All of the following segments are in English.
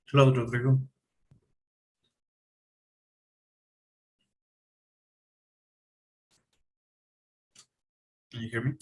Hello, Rodrigo. Can you hear me?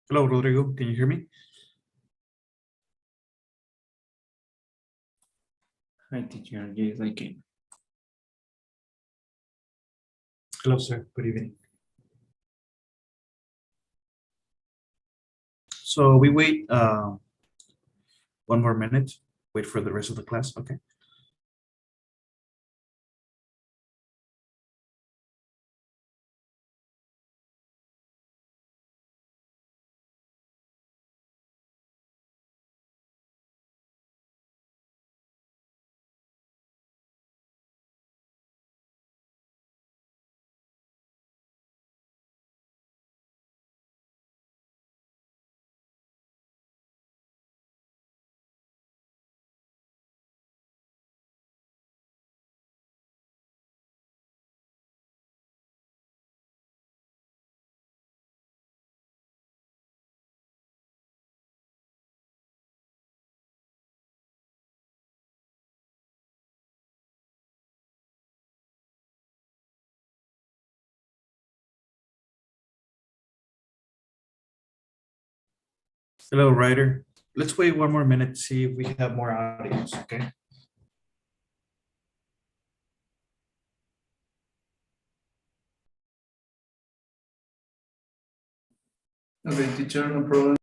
Hello, Rodrigo. Can you hear me? Hi, teacher. Yes, I can. Hello, sir. Good evening. So we wait 1 more minute. Wait for the rest of the class. Okay. Hello, Ryder. Let's wait 1 more minute, see if we have more audience. Okay. Okay, teacher, no problem.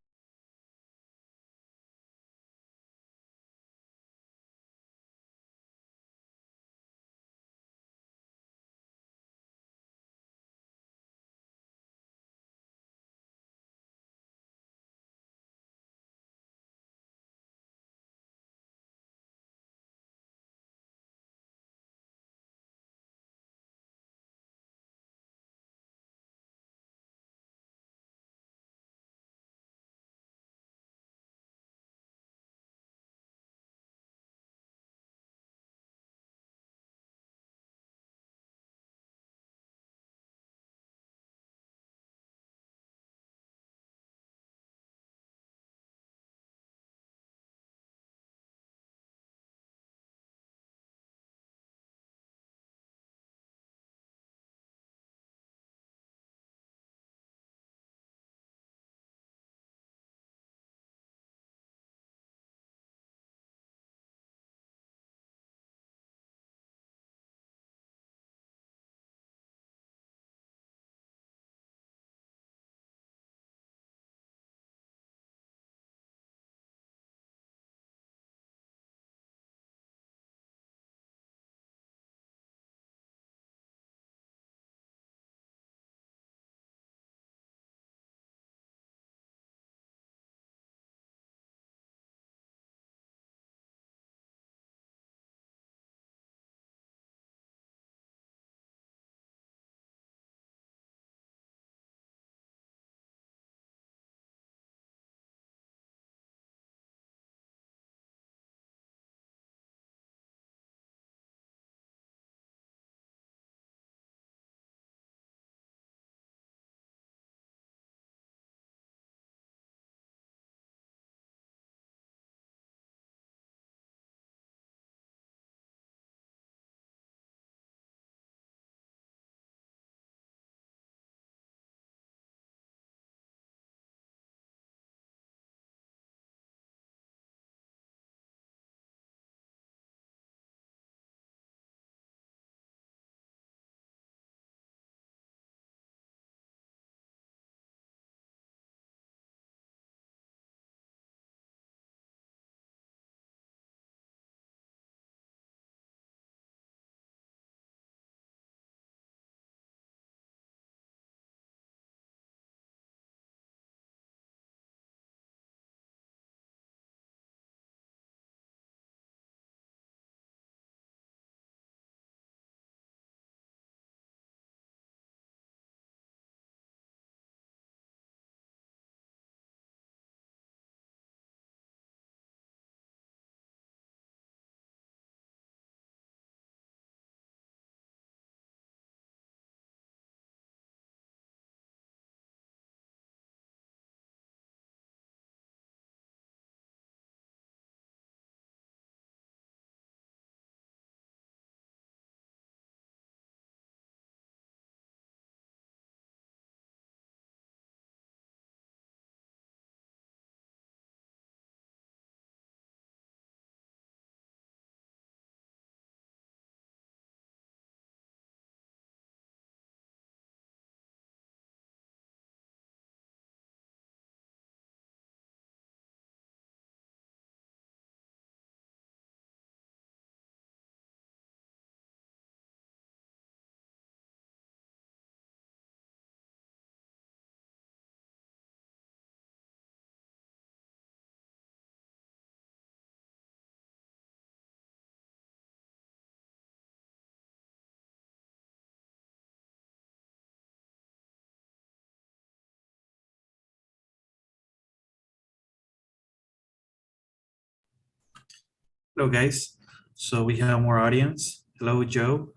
Hello, guys. So we have more audience. Hello, Joe,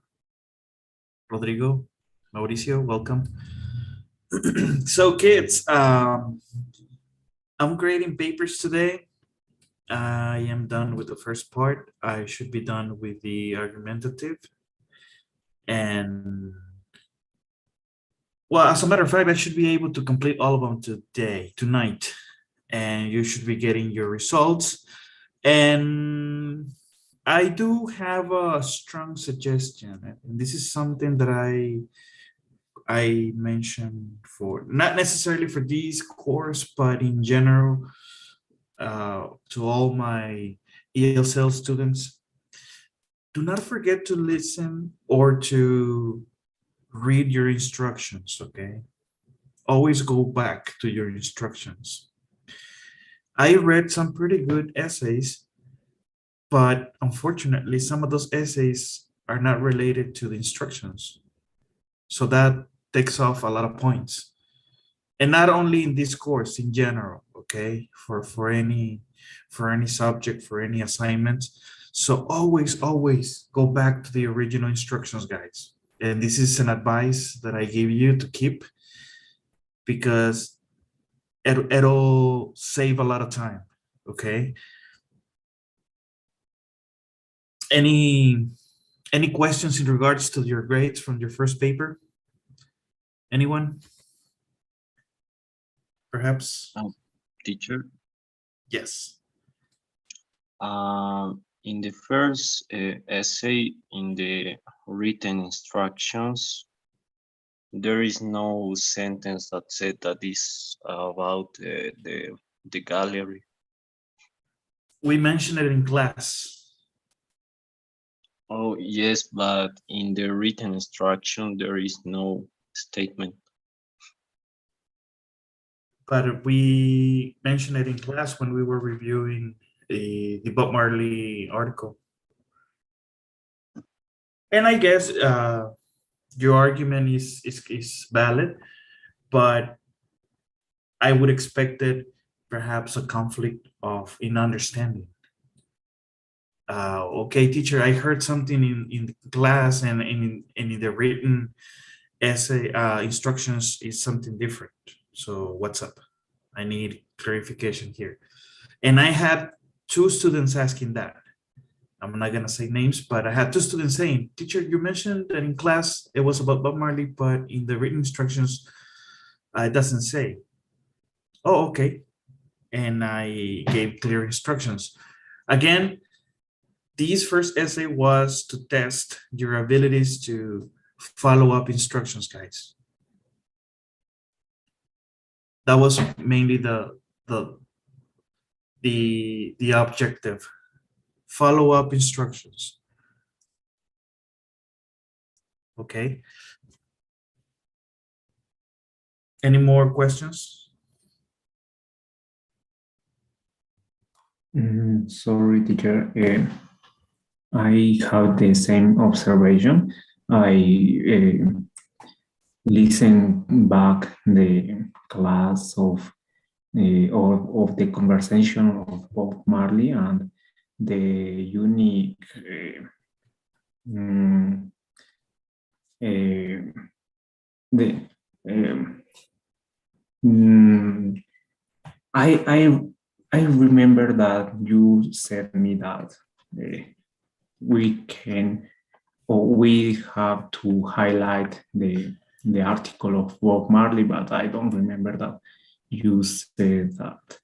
Rodrigo, Mauricio, welcome. So, kids, I'm grading papers today. I am done with the first part. I should be done with the argumentative. And, well, as a matter of fact, I should be able to complete all of them tonight. And you should be getting your results. And I do have a strong suggestion, and this is something that I mentioned for not necessarily for this course, but in general to all my ESL students. Do not forget to listen or to read your instructions. Okay, always go back to your instructions. I read some pretty good essays, but unfortunately, some of those essays are not related to the instructions. So that takes off a lot of points. And not only in this course, in general, okay? For any subject, for any assignment. So always go back to the original instructions, guys. And this is an advice that I give you to keep because it'll save a lot of time, okay? Any questions in regards to your grades from your first paper? Anyone? Perhaps? Teacher, Yes. in the first essay in the written instructions, there is no sentence that said that is about the gallery. We mentioned it in class. Oh, yes, but in the written instruction, there is no statement. But we mentioned it in class when we were reviewing the Bob Marley article. And I guess your argument is valid, but I would expect it perhaps a conflict of in understanding. Okay, teacher, I heard something in the class and in the written essay instructions is something different. So what's up? I need clarification here. And I had two students asking that. I'm not gonna say names, but I had two students saying, teacher, you mentioned that in class it was about Bob Marley, but in the written instructions, it doesn't say. Oh, okay. And I gave clear instructions. Again, this first essay was to test your abilities to follow up instructions, guys. That was mainly the objective. Follow up instructions. Okay. Any more questions? Sorry, teacher. I have the same observation. I listen back the class of the conversation of Bob Marley and the unique the I remember that you said me that we can or we have to highlight the article of Bob Marley, but I don't remember that you said that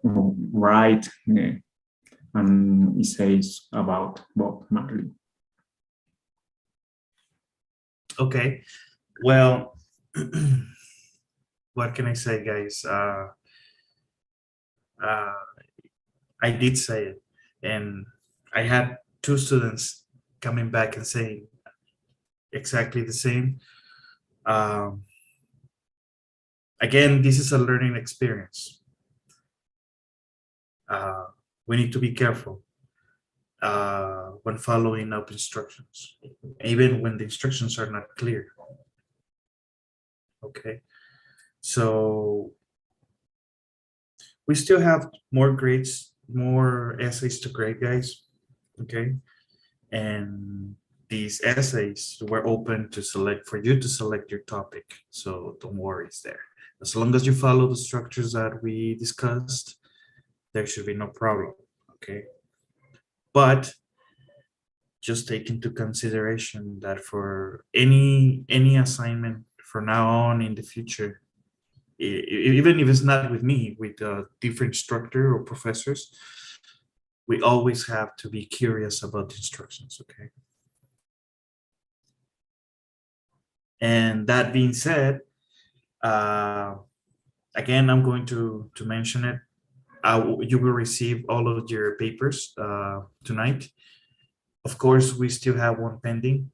right and it says about Bob Marley. Okay. Well, what can I say, guys? I did say it, and I had two students coming back and saying exactly the same. Again, this is a learning experience. We need to be careful when following up instructions, even when the instructions are not clear. Okay, so we still have more grades more essays to grade, guys. Okay, and these essays were open to select for you to select your topic. So don't worry, it's there. As long as you follow the structures that we discussed, there should be no problem. Okay, but just take into consideration that for any assignment from now on in the future, even if it's not with me, with a different instructor or professors, we always have to be curious about the instructions, okay? And that being said, uh, again, I'm going to mention it. You will receive all of your papers tonight. Of course, we still have one pending,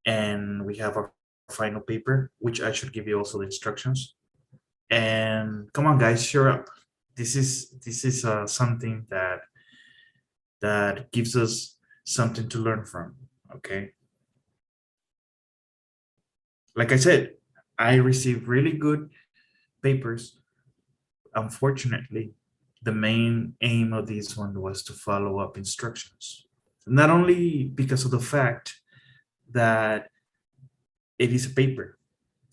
and we have our final paper, which I should give you also the instructions. And come on, guys, cheer up. This is something that gives us something to learn from. Okay. Like I said, I received really good papers. Unfortunately, the main aim of this one was to follow up instructions. Not only because of the fact that it is a paper,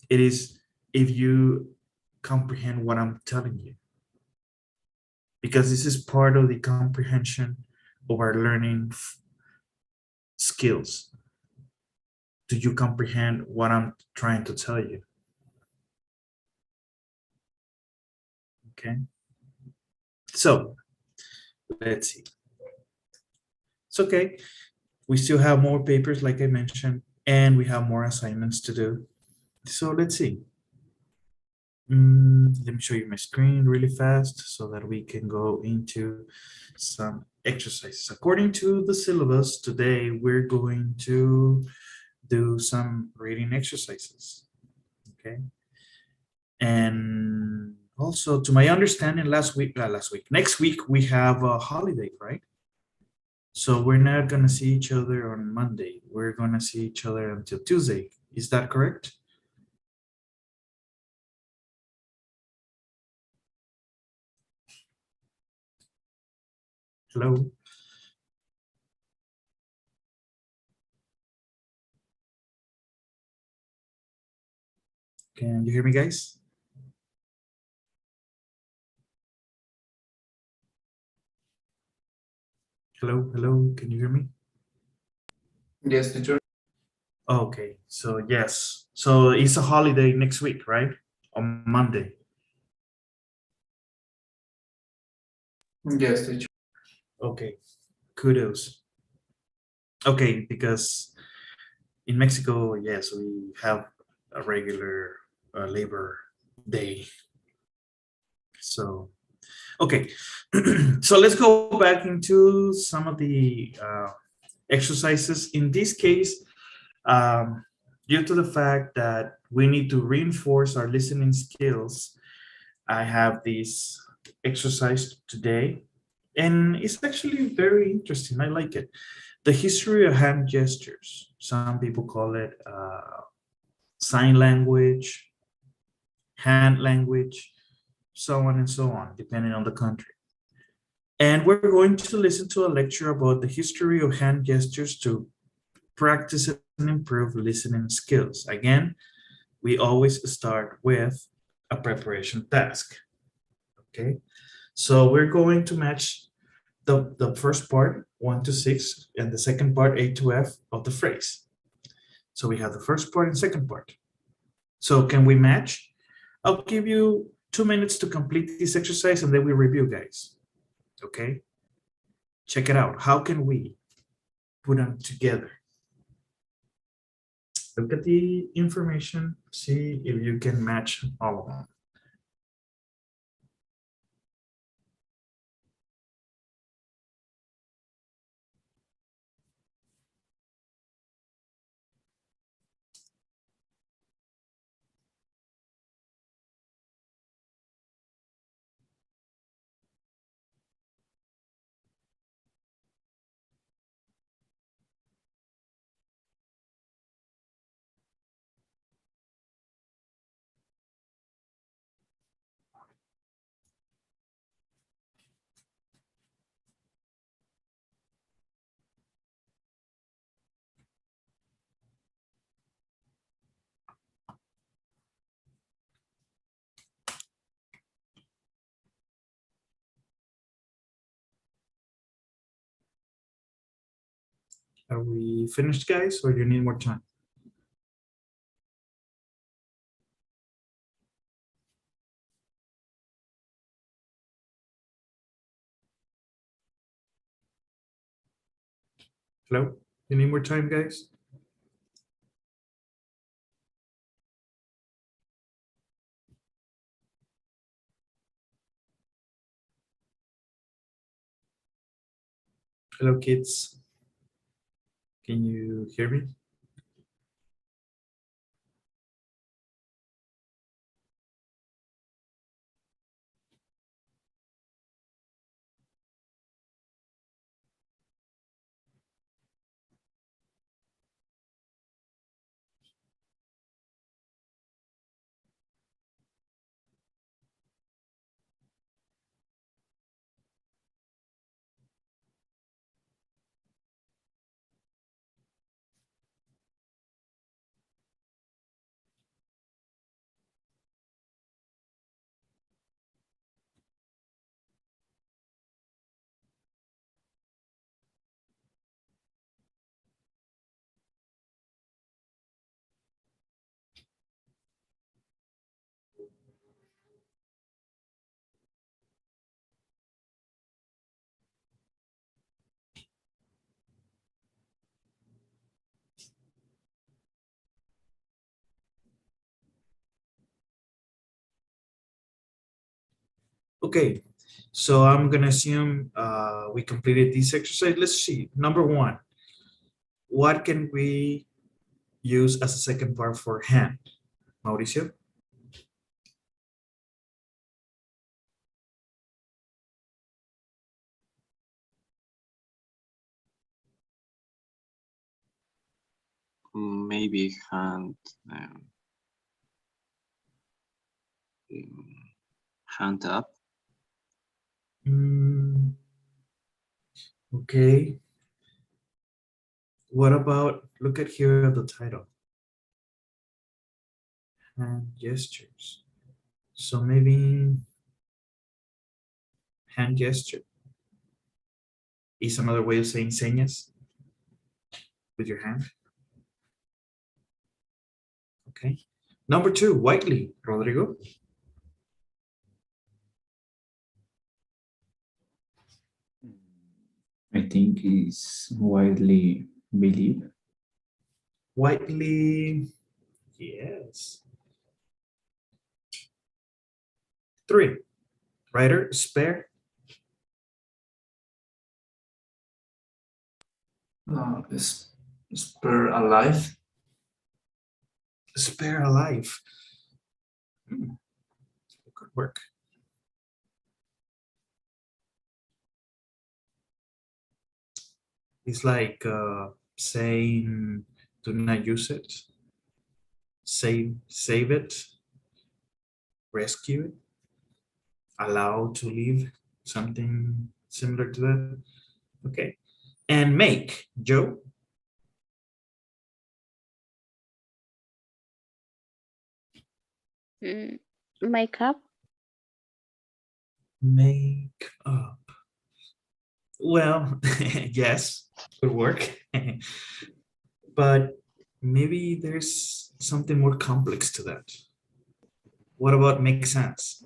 it is if you comprehend what I'm telling you. Because this is part of the comprehension of our learning skills. Do you comprehend what I'm trying to tell you? Okay. So let's see. It's okay. We still have more papers, like I mentioned, and we have more assignments to do. So let's see. Let me show you my screen really fast so that we can go into some exercises. According to the syllabus, today we're going to do some reading exercises. Okay. And also, to my understanding, next week we have a holiday, right? So we're not gonna see each other on Monday. We're gonna see each other until Tuesday. Is that correct? Hello? Can you hear me, guys? Hello, hello, can you hear me? Yes, teacher. Okay, so yes. So it's a holiday next week, right? On Monday. Yes, teacher. Okay, kudos. Okay, because in Mexico, yes, we have a regular Labor Day. So, okay. So let's go back into some of the exercises. In this case, due to the fact that we need to reinforce our listening skills, I have this exercise today, and it's actually very interesting. I like it. The history of hand gestures. Some people call it sign language, hand language, so on and so on, depending on the country. And we're going to listen to a lecture about the history of hand gestures to practice and improve listening skills. Again, we always start with a preparation task. Okay, so we're going to match the first part, 1 to 6, and the second part, A to F, of the phrase. So we have the first part and second part. So can we match? I'll give you 2 minutes to complete this exercise and then we review, guys. Okay? Check it out. How can we put them together? Look at the information, see if you can match all of them. Are we finished, guys, or do you need more time? Hello? You need more time, guys? Hello, kids. Can you hear me? Okay, so I'm gonna assume we completed this exercise. Let's see. Number one, what can we use as a second part for hand? Mauricio? Maybe um, hand up. Mm, okay. What about, look at here the title, hand gestures. So maybe hand gesture is another way of saying señas with your hand. Okay. Number two, widely, Rodrigo. I think is widely believed. Widely, yes. Three, writer, spare. Is spare alive? Spare alive. Good work. It's like saying do not use it, save it, rescue it, allow to leave, something similar to that. Okay. And make, Joe. Makeup. Make up. Well, yes, good work. But maybe there's something more complex to that. What about make sense?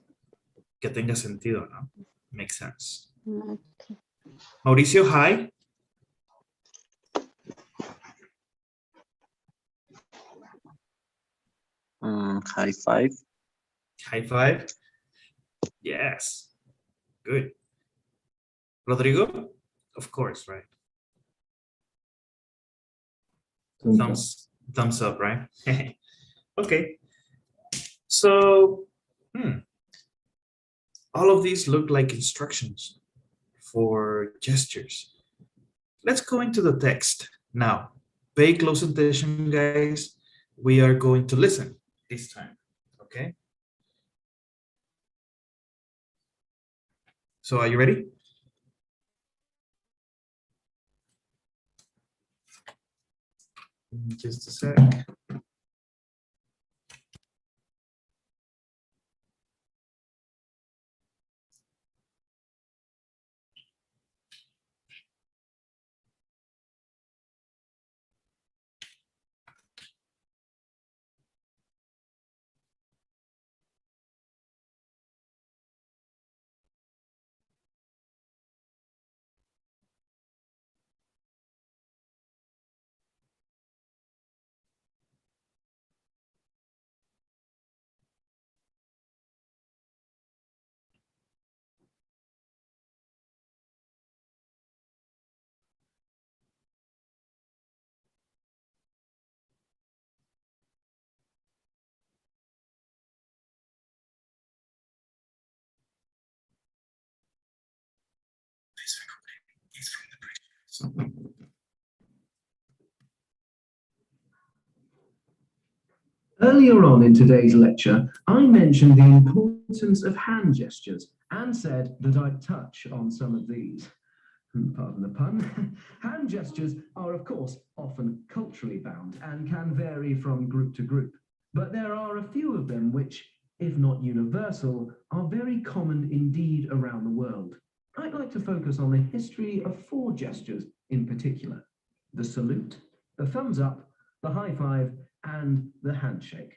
Que tenga sentido, ¿no? Make sense. Okay. Mauricio, hi. High five. High five. Yes. Good. Rodrigo? Of course, right? Thumbs up, right? Okay. So, all of these look like instructions for gestures. Let's go into the text now. Pay close attention, guys. We are going to listen this time, okay? So are you ready? Just a sec. Earlier on in today's lecture, I mentioned the importance of hand gestures and said that I'd touch on some of these. Pardon the pun. Hand gestures are, of course, often culturally bound and can vary from group to group. But there are a few of them which, if not universal, are very common indeed around the world. I'd like to focus on the history of 4 gestures in particular: the salute, the thumbs up, the high five, and the handshake.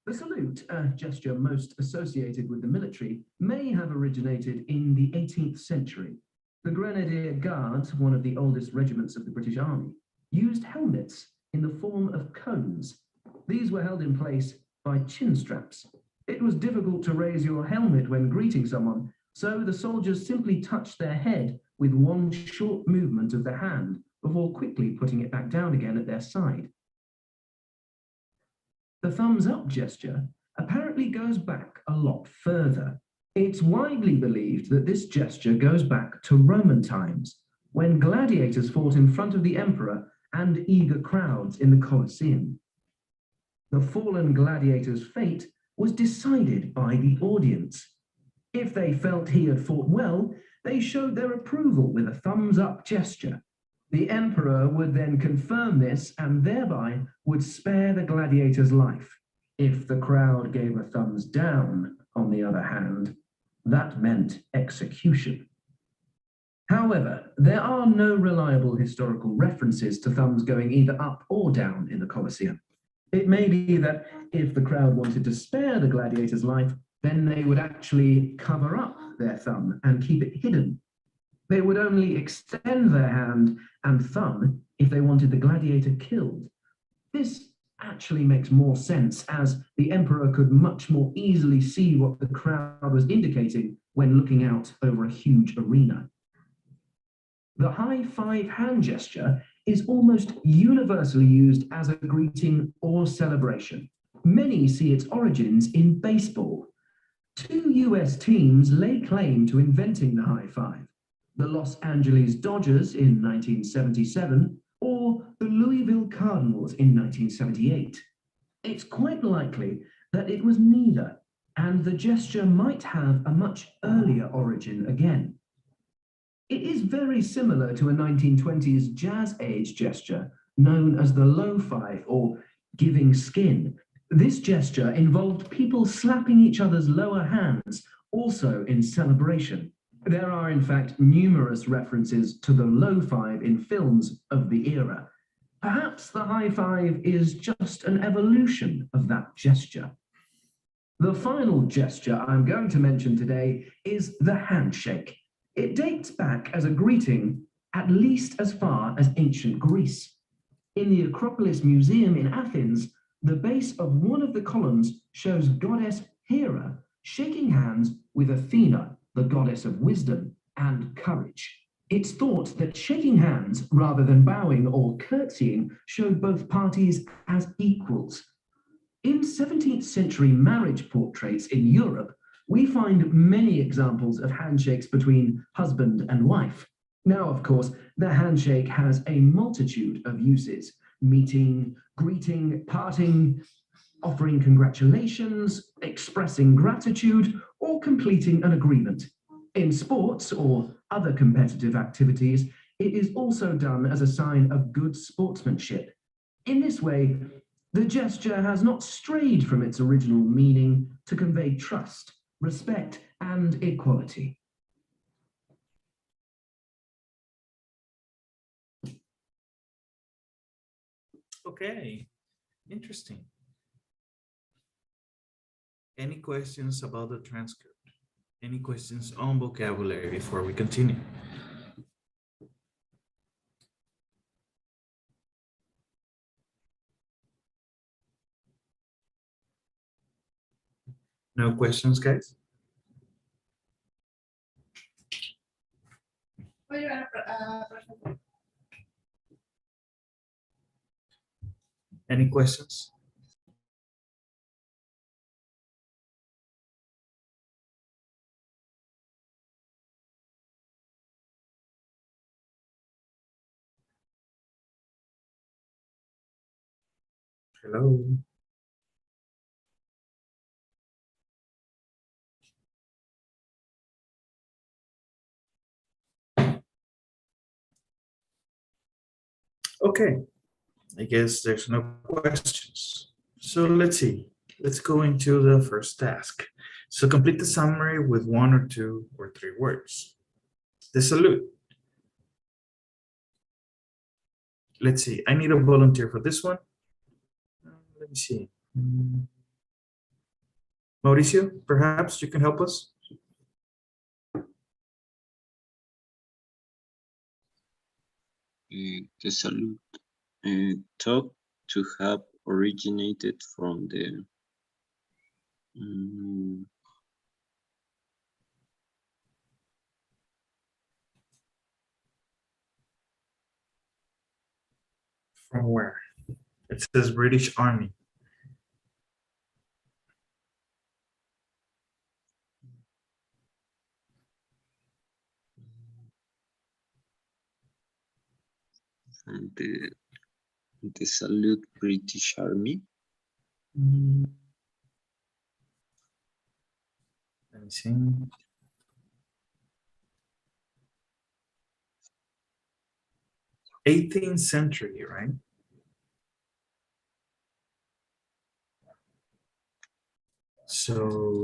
The salute, a gesture most associated with the military, may have originated in the 18th century. The Grenadier Guards, one of the oldest regiments of the British Army, used helmets in the form of cones. These were held in place by chin straps. It was difficult to raise your helmet when greeting someone, so the soldiers simply touched their head with one short movement of the hand before quickly putting it back down again at their side. The thumbs up gesture apparently goes back a lot further. It's widely believed that this gesture goes back to Roman times, when gladiators fought in front of the emperor and eager crowds in the Colosseum. The fallen gladiator's fate was decided by the audience. If they felt he had fought well, they showed their approval with a thumbs up gesture. The emperor would then confirm this and thereby would spare the gladiator's life. If the crowd gave a thumbs down, on the other hand, that meant execution. However, there are no reliable historical references to thumbs going either up or down in the Colosseum. It may be that if the crowd wanted to spare the gladiator's life, then they would actually cover up their thumb and keep it hidden. They would only extend their hand and thumb if they wanted the gladiator killed. This actually makes more sense, as the emperor could much more easily see what the crowd was indicating when looking out over a huge arena. The high five hand gesture is almost universally used as a greeting or celebration. Many see its origins in baseball. 2 US teams lay claim to inventing the high five: the Los Angeles Dodgers in 1977 or the Louisville Cardinals in 1978. It's quite likely that it was neither, and the gesture might have a much earlier origin again. It is very similar to a 1920s jazz age gesture known as the low five or giving skin. This gesture involved people slapping each other's lower hands, also in celebration. There are, in fact, numerous references to the low five in films of the era. Perhaps the high five is just an evolution of that gesture. The final gesture I'm going to mention today is the handshake. It dates back as a greeting at least as far as ancient Greece. In the Acropolis Museum in Athens, the base of one of the columns shows goddess Hera shaking hands with Athena, the goddess of wisdom and courage. It's thought that shaking hands rather than bowing or curtsying showed both parties as equals. In 17th century marriage portraits in Europe, we find many examples of handshakes between husband and wife. Now, of course, the handshake has a multitude of uses: meeting, greeting, parting, offering congratulations, expressing gratitude, or completing an agreement. In sports or other competitive activities, it is also done as a sign of good sportsmanship. In this way, the gesture has not strayed from its original meaning to convey trust, respect, and equality. Okay, interesting. Any questions about the transcript? Any questions on vocabulary before we continue? No questions, guys? Any questions? Hello. Okay, I guess there's no questions. So let's see. Let's go into the first task. So complete the summary with 1 or 2 or 3 words. The salute. Let's see. I need a volunteer for this one. Let me see. Mauricio, perhaps you can help us? The salute talk to have originated from the From where? It says British Army. from the salute British Army. Let me see. 18th century, right? So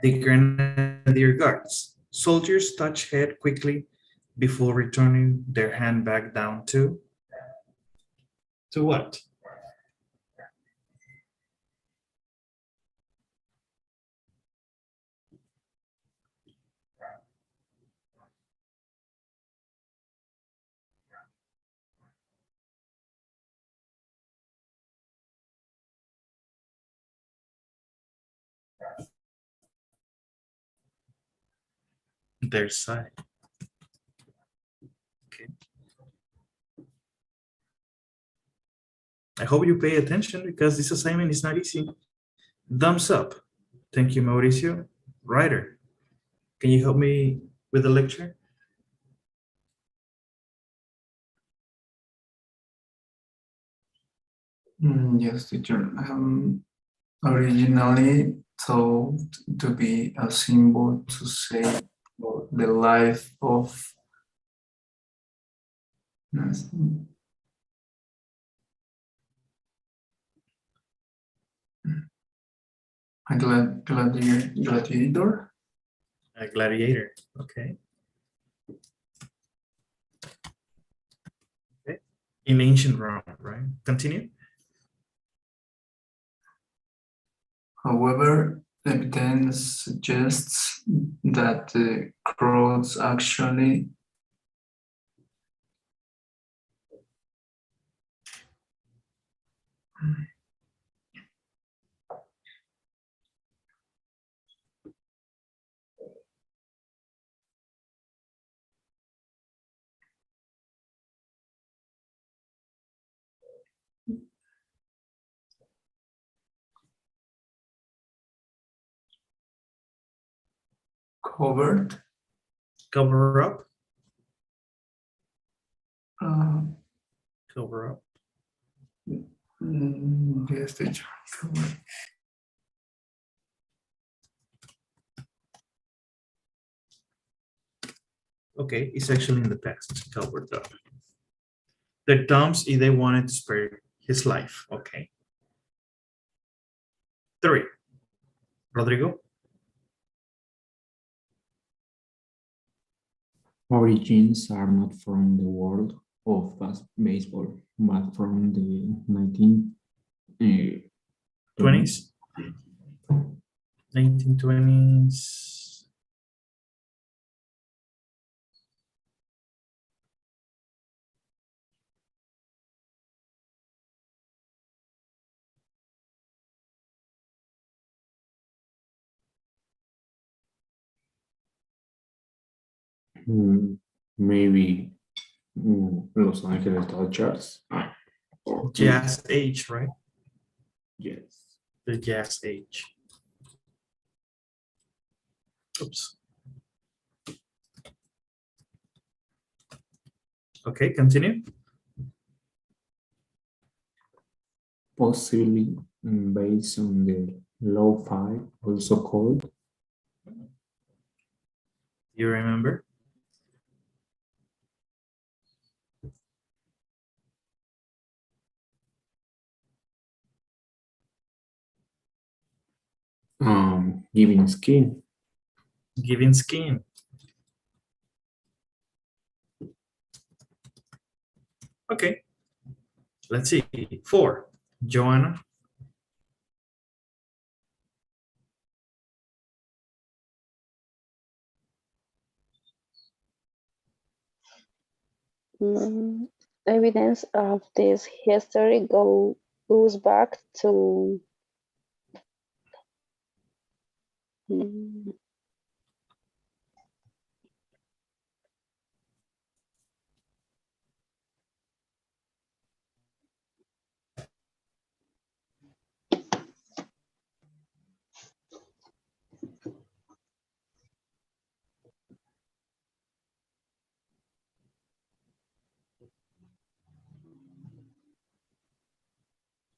the Grenadier Guards. Soldiers touch head quickly before returning their hand back down to what? Their side. Okay. I hope you pay attention because this assignment is not easy. Thumbs up. Thank you, Mauricio. Ryder, can you help me with the lecture? Yes, teacher. Originally thought to be a symbol to say the life of a gladiator. A gladiator. Okay. Okay. In ancient Rome, right? Continue. However, evidence suggests that the crowds actually covered. Cover up. Uh, Cover up. yes, teacher. Covered. Okay, it's actually in the past. Covered up. Their thumbs if they wanted to spare his life. Okay. 3. Rodrigo. Origins are not from the world of baseball, but from the 20s. 1920s. Maybe Los Angeles Dodgers. Or Jazz age, right? yes. The jazz age. Oops. Okay, continue. Possibly based on the lo-fi, also called. You remember? Giving skin. Giving skin. Okay. Let's see. 4. Joanna. Mm, Evidence of this history goes back to mm,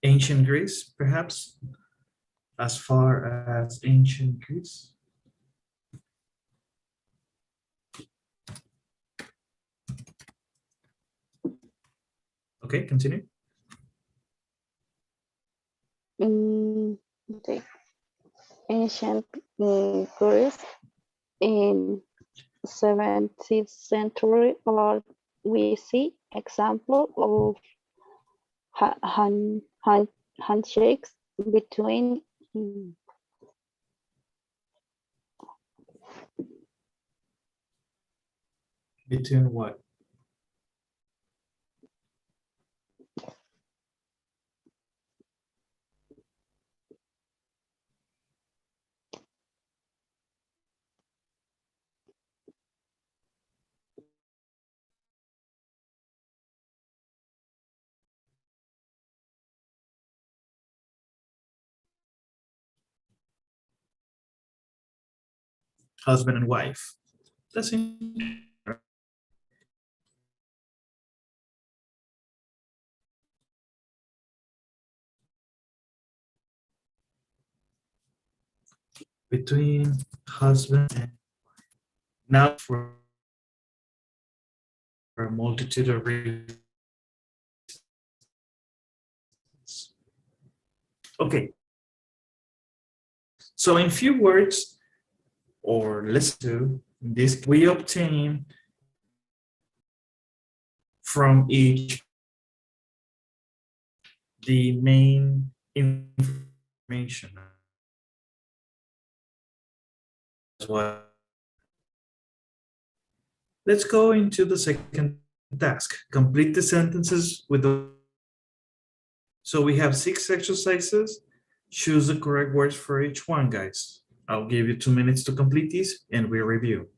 Ancient Greece, perhaps? As far as ancient Greece? Okay, continue. the ancient Greece in 17th century, or we see example of ha- hand, hand, handshakes between Between what? Husband and wife. That's in between husband and now for a multitude of reasons. Okay. So in few words, or listen to this, we obtain from each the main information. Let's go into the second task. Complete the sentences with the. So we have 6 exercises. Choose the correct words for each one, guys. I'll give you 2 minutes to complete these and we review.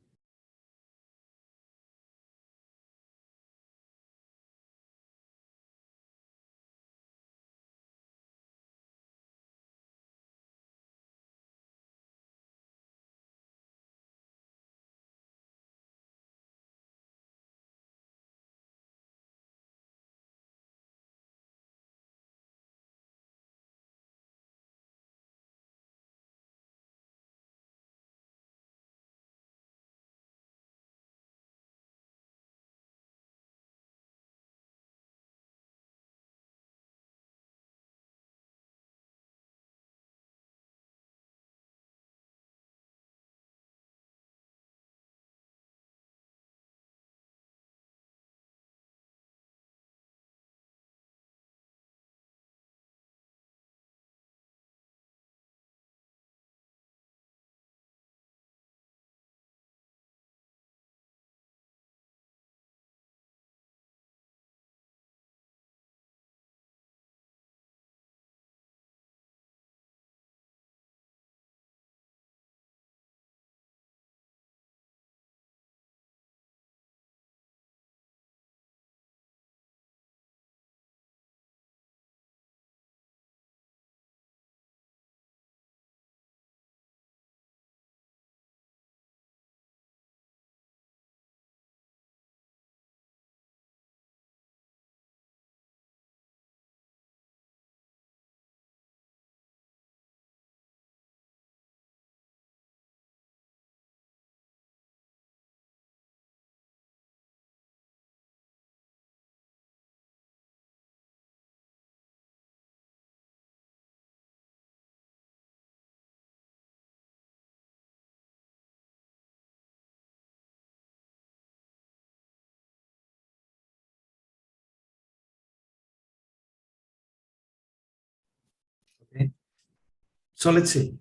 So let's see.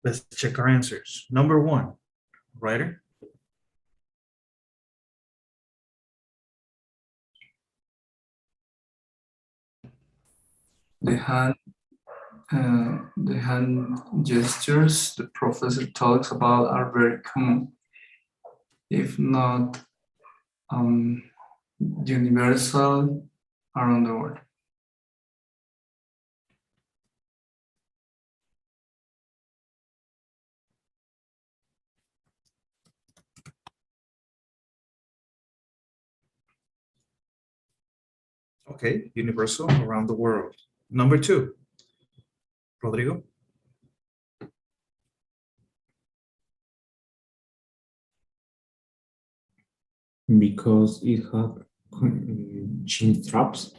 Let's check our answers. Number one, writer. The hand gestures the professor talks about are very common, if not universal around the world. Okay, universal around the world. Number two, Rodrigo. Because it had chin straps,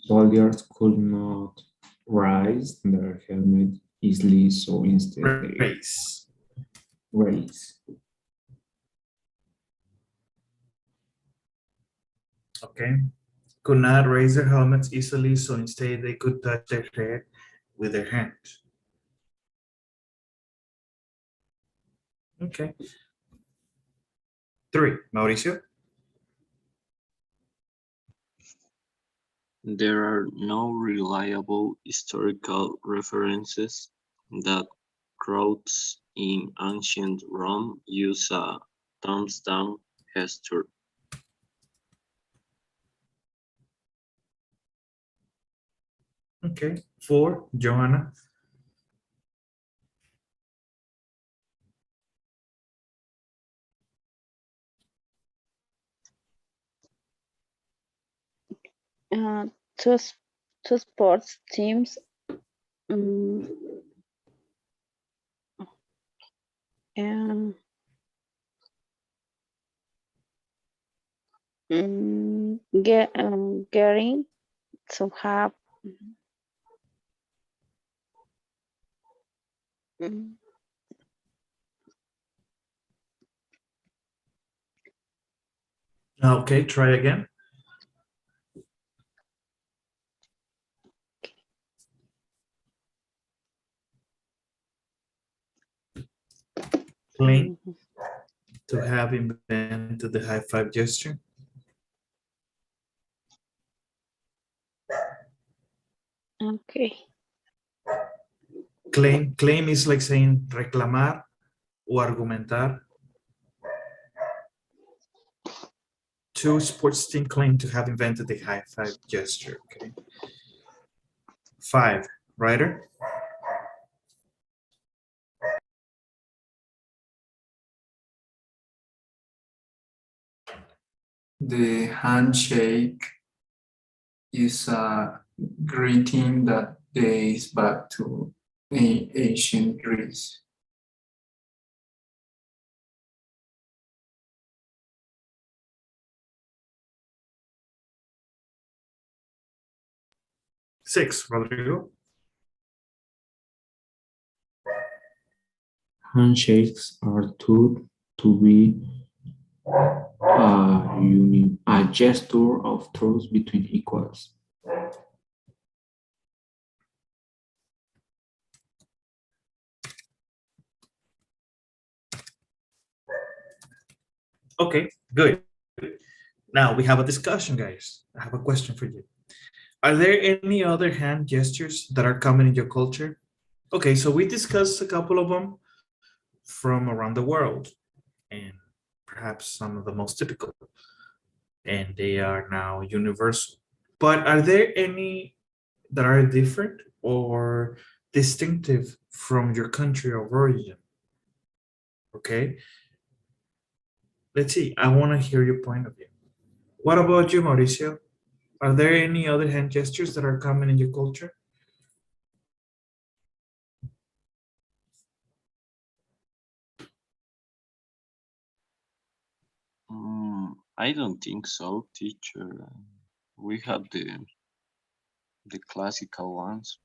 soldiers could not raise their helmet easily, so instead they Race. raise. Okay. Could not raise their helmets easily, so instead they could touch their head with their hands. Okay. Three, Mauricio. There are no reliable historical references that crowds in ancient Rome use a thumbs down gesture. Okay. Four, Johanna. Uh, two, two sports teams um, and getting to have um, Okay, try again. Claim to have invented the high five gesture. okay. Claim is like saying reclamar o argumentar. Two sports team claim to have invented the high five gesture. Okay. Five, writer. The handshake is a greeting that dates back to ancient Greece. Six, Rodrigo. Handshakes are thought to be a gesture of trust between equals. Okay, good. Now we have a discussion, guys. I have a question for you. Are there any other hand gestures that are common in your culture? Okay, so we discussed a couple of them from around the world and perhaps some of the most typical, and they are now universal. But are there any that are different or distinctive from your country of origin? Okay, let's see. I want to hear your point of view. What about you, Mauricio? Are there any other hand gestures that are common in your culture? I don't think so, teacher. We have the classical ones.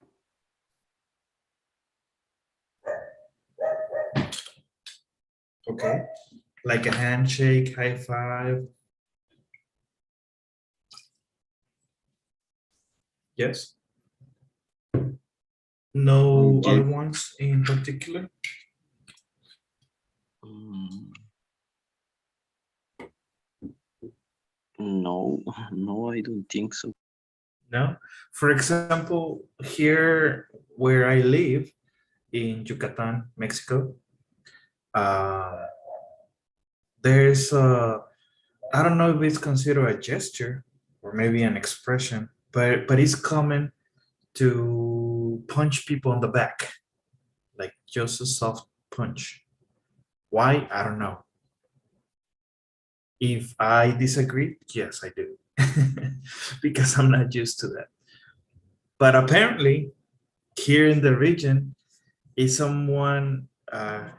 Okay, like a handshake, high five. Yes. No Yeah. other ones in particular? Mm, no, no, I don't think so. No. For example, here where I live in Yucatan, Mexico, uh, there's I don't know if it's considered a gesture or maybe an expression, but it's common to punch people on the back, like just a soft punch. Why? I don't know. If I disagree, yes, I do, because I'm not used to that. But apparently, here in the region, if someone, I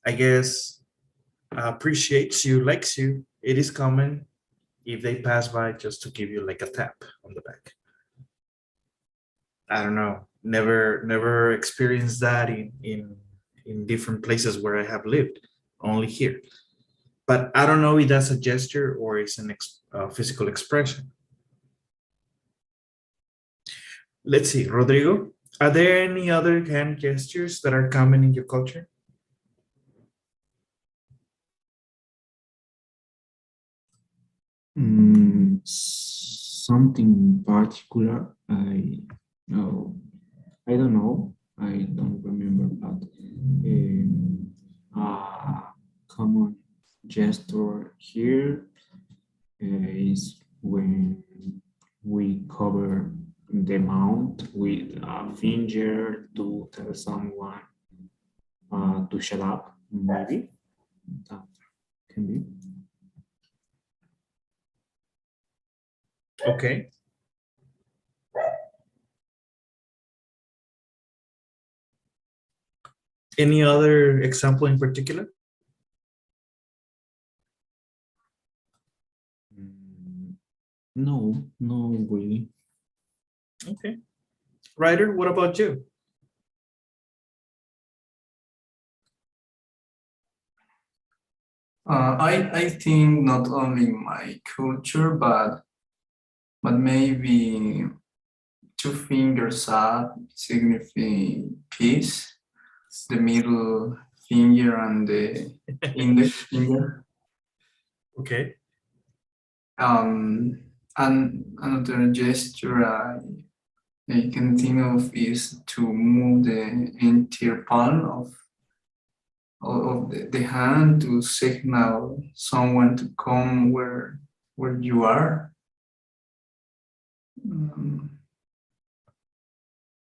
guess, appreciates you, likes you, it is common if they pass by just to give you like a tap on the back. I don't know. Never experienced that in different places where I have lived. Only here. But I don't know if that's a gesture or it's an physical expression. Let's see, Rodrigo. Are there any other hand gestures that are common in your culture? Something in particular, no, I don't know. I don't remember, but a common gesture here is when we cover the mouth with a finger to tell someone to shut up. Maybe that can be. Okay. Any other example in particular? No, no, really. Okay. Ryder, what about you? I think not only my culture, but maybe two fingers up signify peace, the middle finger and the index finger. Okay. Um, and another gesture I can think of is to move the entire palm of the hand to signal someone to come where you are. Um,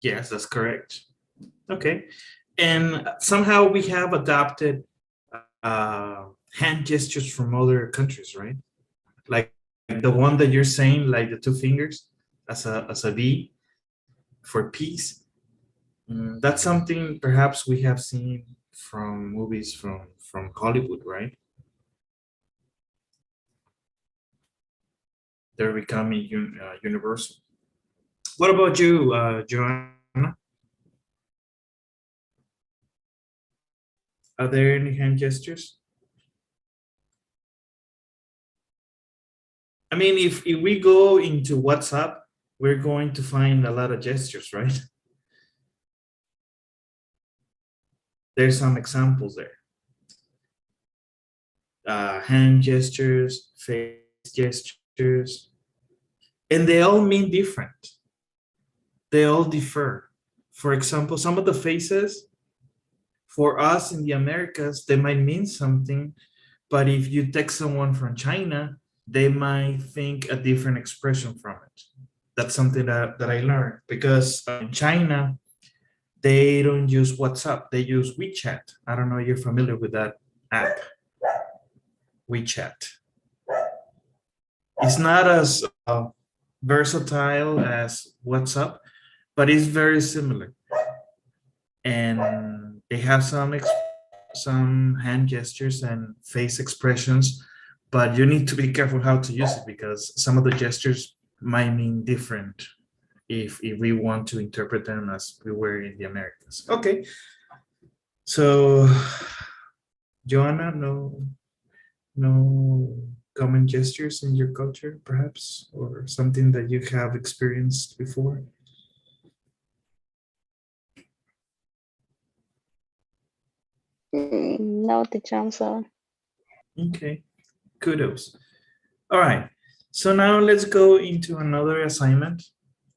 Yes, that's correct. Okay. And somehow we have adopted hand gestures from other countries, right? Like the one that you're saying, like the two fingers as a V for peace. That's something perhaps we have seen from movies from Hollywood, right? They're becoming universal. What about you, Joanna? Are there any hand gestures? I mean, if we go into WhatsApp, we're going to find a lot of gestures, right? There's some examples there. Hand gestures, face gestures, and they all mean different. They all differ. For example, some of the faces for us in the Americas, they might mean something, but if you text someone from China, they might think a different expression from it. That's something that I learned because in China, they don't use WhatsApp, they use WeChat. I don't know if you're familiar with that app, WeChat. It's not as versatile as WhatsApp, but it's very similar. And they have some hand gestures and face expressions, but you need to be careful how to use it because some of the gestures might mean different if we want to interpret them as we were in the Americas. Okay, so Joanna, no common gestures in your culture, perhaps, or something that you have experienced before? No, teacher, I'm sorry. Okay, kudos. All right, so now let's go into another assignment,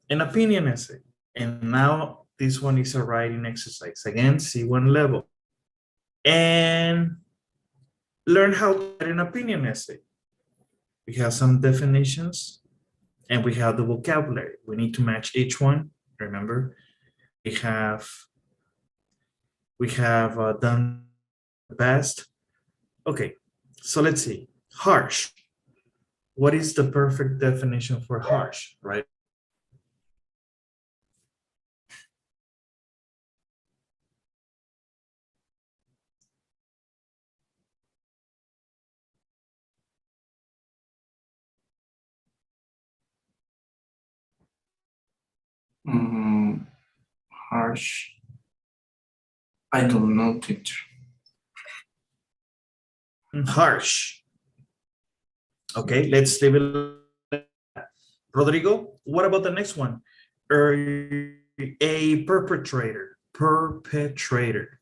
an opinion essay. And now this one is a writing exercise. Again, C1 level. And learn how to write an opinion essay. We have some definitions and we have the vocabulary. We need to match each one. Remember, we have done the best. Okay, so let's see. Harsh. What is the perfect definition for harsh, right? Harsh. I don't know, teacher. Harsh. Okay, let's leave it. Rodrigo, what about the next one? A perpetrator. Perpetrator.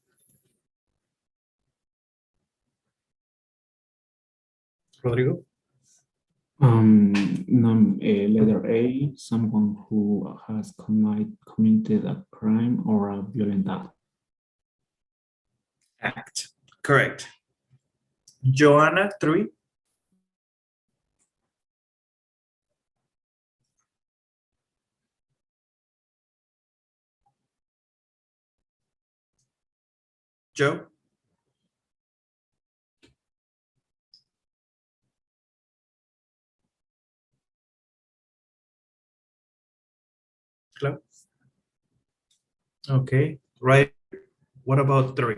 Rodrigo? Letter A, someone who has committed a crime or a violent act. Act. Correct. Joanna, 3. Joe? Hello? Okay, right. What about 3?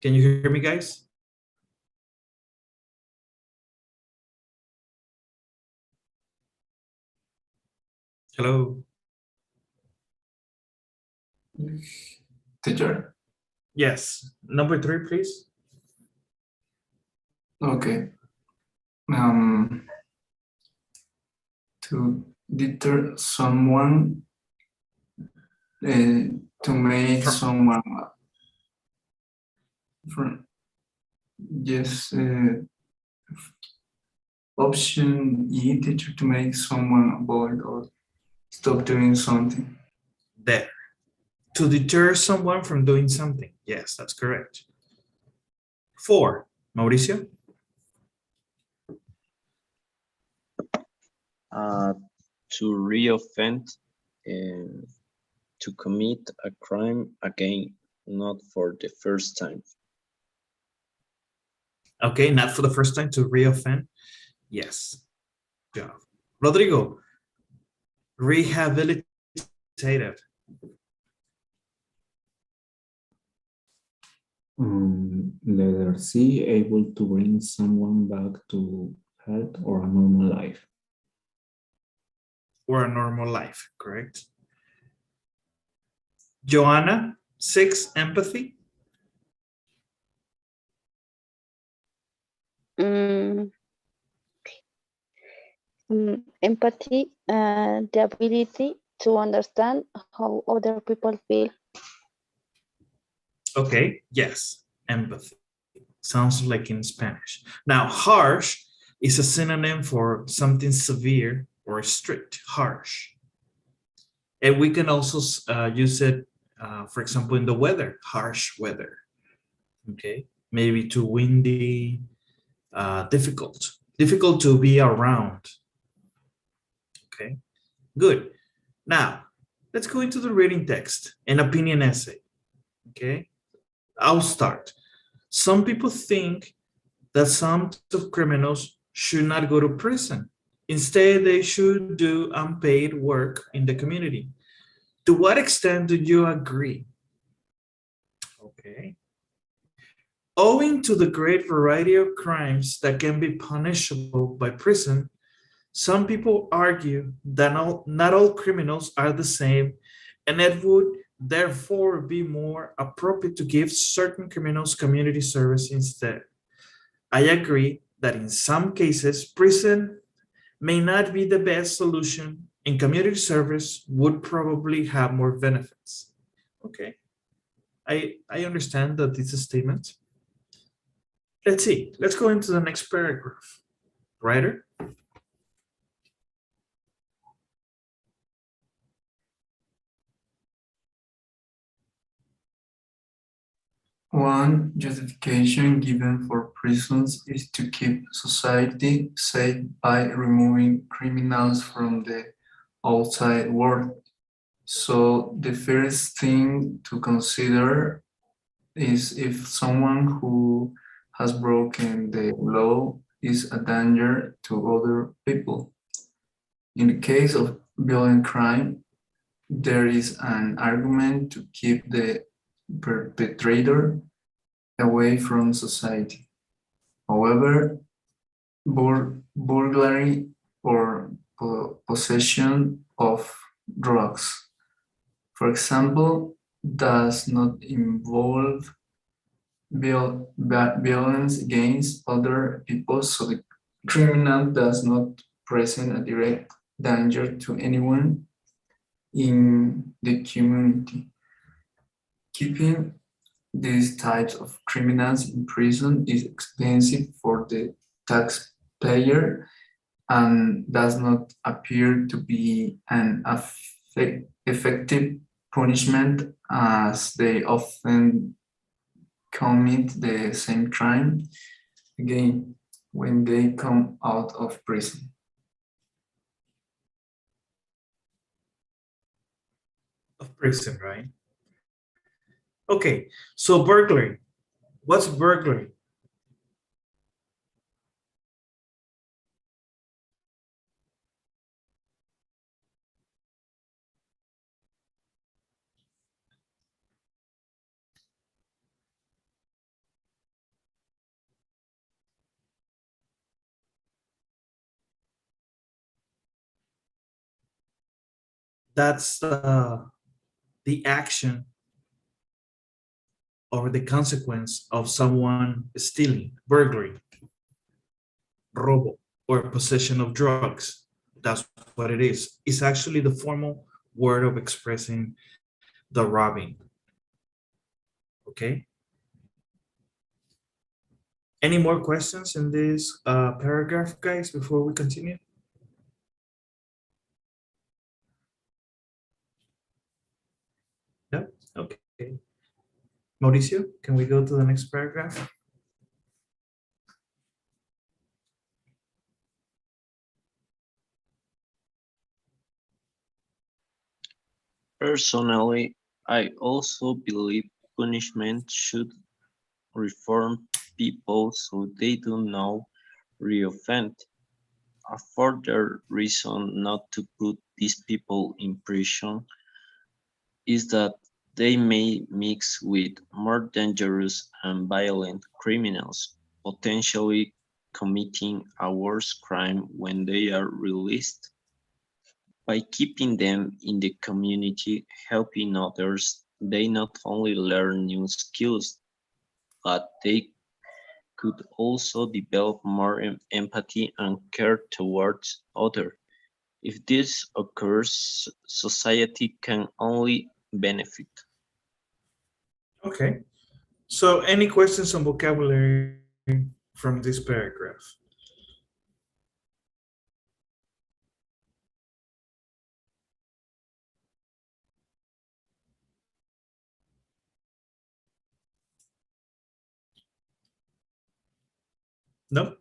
Can you hear me, guys? Hello? Teacher. Yes. Number 3, please. Okay. To deter someone, to make someone from yes, option E, teacher, to make someone avoid or stop doing something. There. To deter someone from doing something. Yes, that's correct. 4, Mauricio? To reoffend, to commit a crime again, not for the first time. Okay, not for the first time, to reoffend. Yes. Good job. Rodrigo, rehabilitated. Letter C, able to bring someone back to health or a normal life. Or a normal life, correct? Joanna, 6, empathy. Empathy, the ability to understand how other people feel. Okay, yes, empathy. Sounds like in Spanish. Now, harsh is a synonym for something severe or strict, harsh. And we can also use it, for example, in the weather, harsh weather. Okay, maybe too windy, difficult to be around. Okay, good. Now, let's go into the reading text, an opinion essay. Okay, I'll start. Some people think that some of criminals should not go to prison. Instead, they should do unpaid work in the community. To what extent do you agree? Okay. Owing to the great variety of crimes that can be punishable by prison, some people argue that not all criminals are the same, and it would therefore be more appropriate to give certain criminals community service instead. I agree that in some cases, prison may not be the best solution, and community service would probably have more benefits. Okay, I understand that this is a statement. Let's see, let's go into the next paragraph. Writer? One justification given for prisons is to keep society safe by removing criminals from the outside world. So the first thing to consider is if someone who has broken the law is a danger to other people. In the case of violent crime, there is an argument to keep the perpetrator away from society. However, burglary or possession of drugs, for example, does not involve violence against other people, so the criminal does not present a direct danger to anyone in the community. Keeping these types of criminals in prison is expensive for the taxpayer and does not appear to be an effective punishment, as they often commit the same crime again when they come out of prison. Of prison, right? Okay, so burglary. What's burglary? That's the action or the consequence of someone stealing, burglary, robo, or possession of drugs. That's what it is. It's actually the formal word of expressing the robbing. Okay. Any more questions in this paragraph, guys, before we continue? No? Okay. Mauricio, can we go to the next paragraph? Personally, I also believe punishment should reform people so they do not reoffend. A further reason not to put these people in prison is that they may mix with more dangerous and violent criminals, potentially committing a worse crime when they are released. By keeping them in the community, helping others, they not only learn new skills, but they could also develop more empathy and care towards others. If this occurs, society can only benefit. Okay. So any questions on vocabulary from this paragraph? No?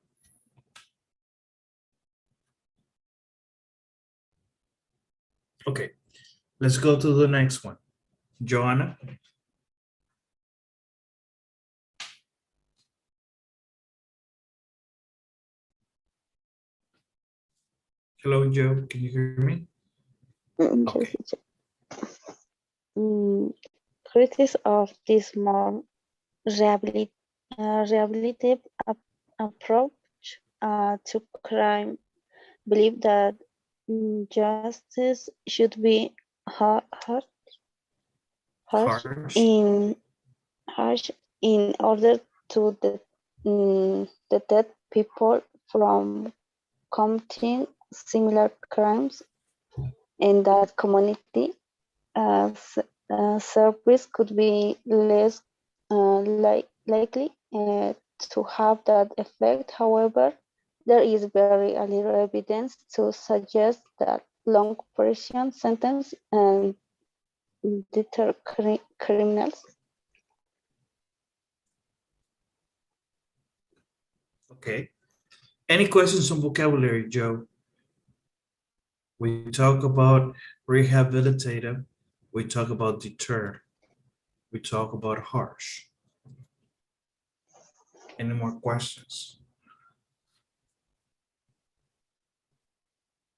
Okay. Let's go to the next one. Joanna? Hello, Joe. Can you hear me? Okay. Critics of this more rehabilitative approach to crime believe that justice should be harsh Harsh. in order to deter people from committing similar crimes in that community, service could be less likely to have that effect. However, there is very little evidence to suggest that long prison sentence and deter criminals. Okay. Any questions on vocabulary, Joe? We talk about rehabilitative. We talk about deter. We talk about harsh. Any more questions?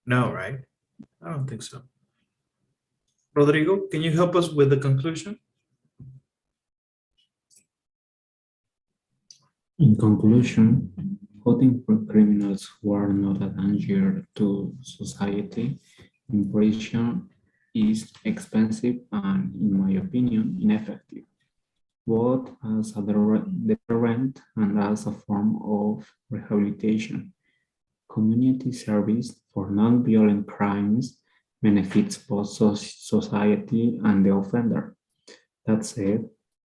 No, right? I don't think so. Rodrigo, can you help us with the conclusion? In conclusion, voting for criminals who are not a danger to society in prison is expensive and, in my opinion, ineffective, both as a deterrent and as a form of rehabilitation. Community service for non-violent crimes benefits both society and the offender. That said,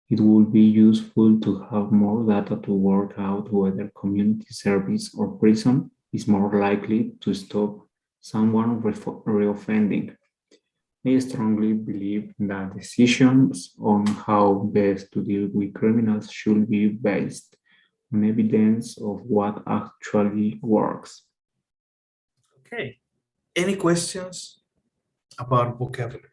it would be useful to have more data to work out whether community service or prison is more likely to stop someone reoffending. I strongly believe that decisions on how best to deal with criminals should be based on evidence of what actually works. Okay. Any questions about vocabulary?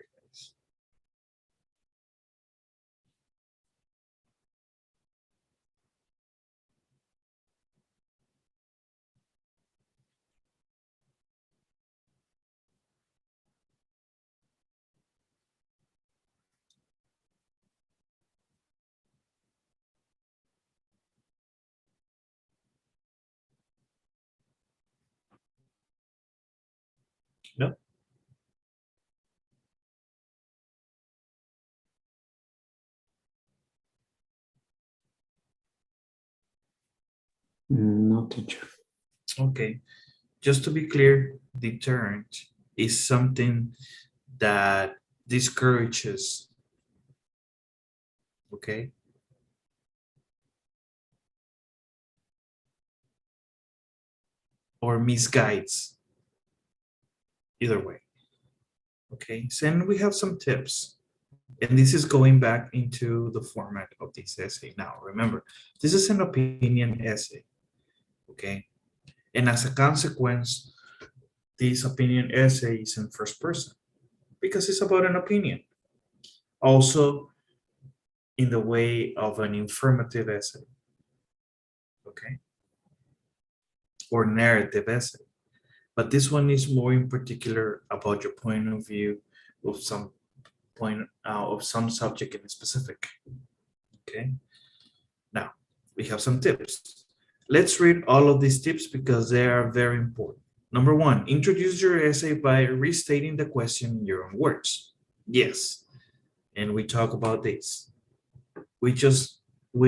No? No, teacher. Okay. Just to be clear, deterrent is something that discourages, okay? Or misguides, either way. Okay, so and we have some tips. And this is going back into the format of this essay. Now, remember, this is an opinion essay, okay? And as a consequence, this opinion essay is in first person because it's about an opinion. Also, in the way of an informative essay, okay? Or narrative essay. But this one is more in particular about your point of view of some of some subject in specific, okay? Now, we have some tips. Let's read all of these tips because they are very important. Number one, introduce your essay by restating the question in your own words. Yes, and we talk about this. We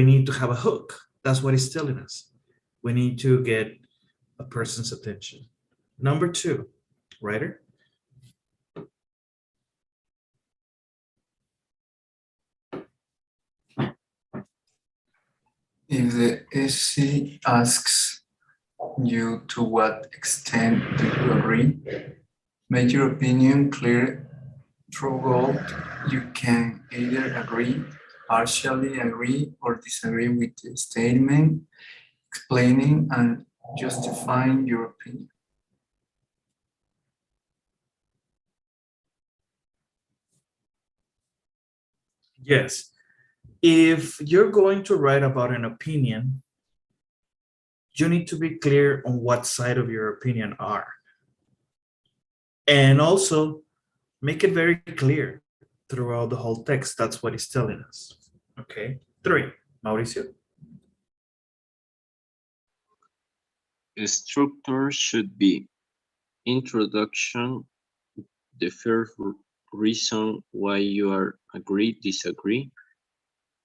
need to have a hook. That's what it's telling us. We need to get a person's attention. Number two, writer. If the essay asks you to what extent do you agree, make your opinion clear through bold. You can either agree, partially agree, or disagree with the statement, explaining and justifying your opinion. Yes. If you're going to write about an opinion, you need to be clear on what side of your opinion are. And also make it very clear throughout the whole text. That's what it's telling us. Okay. Three, Mauricio. The structure should be introduction, the first reason why you are agree, disagree,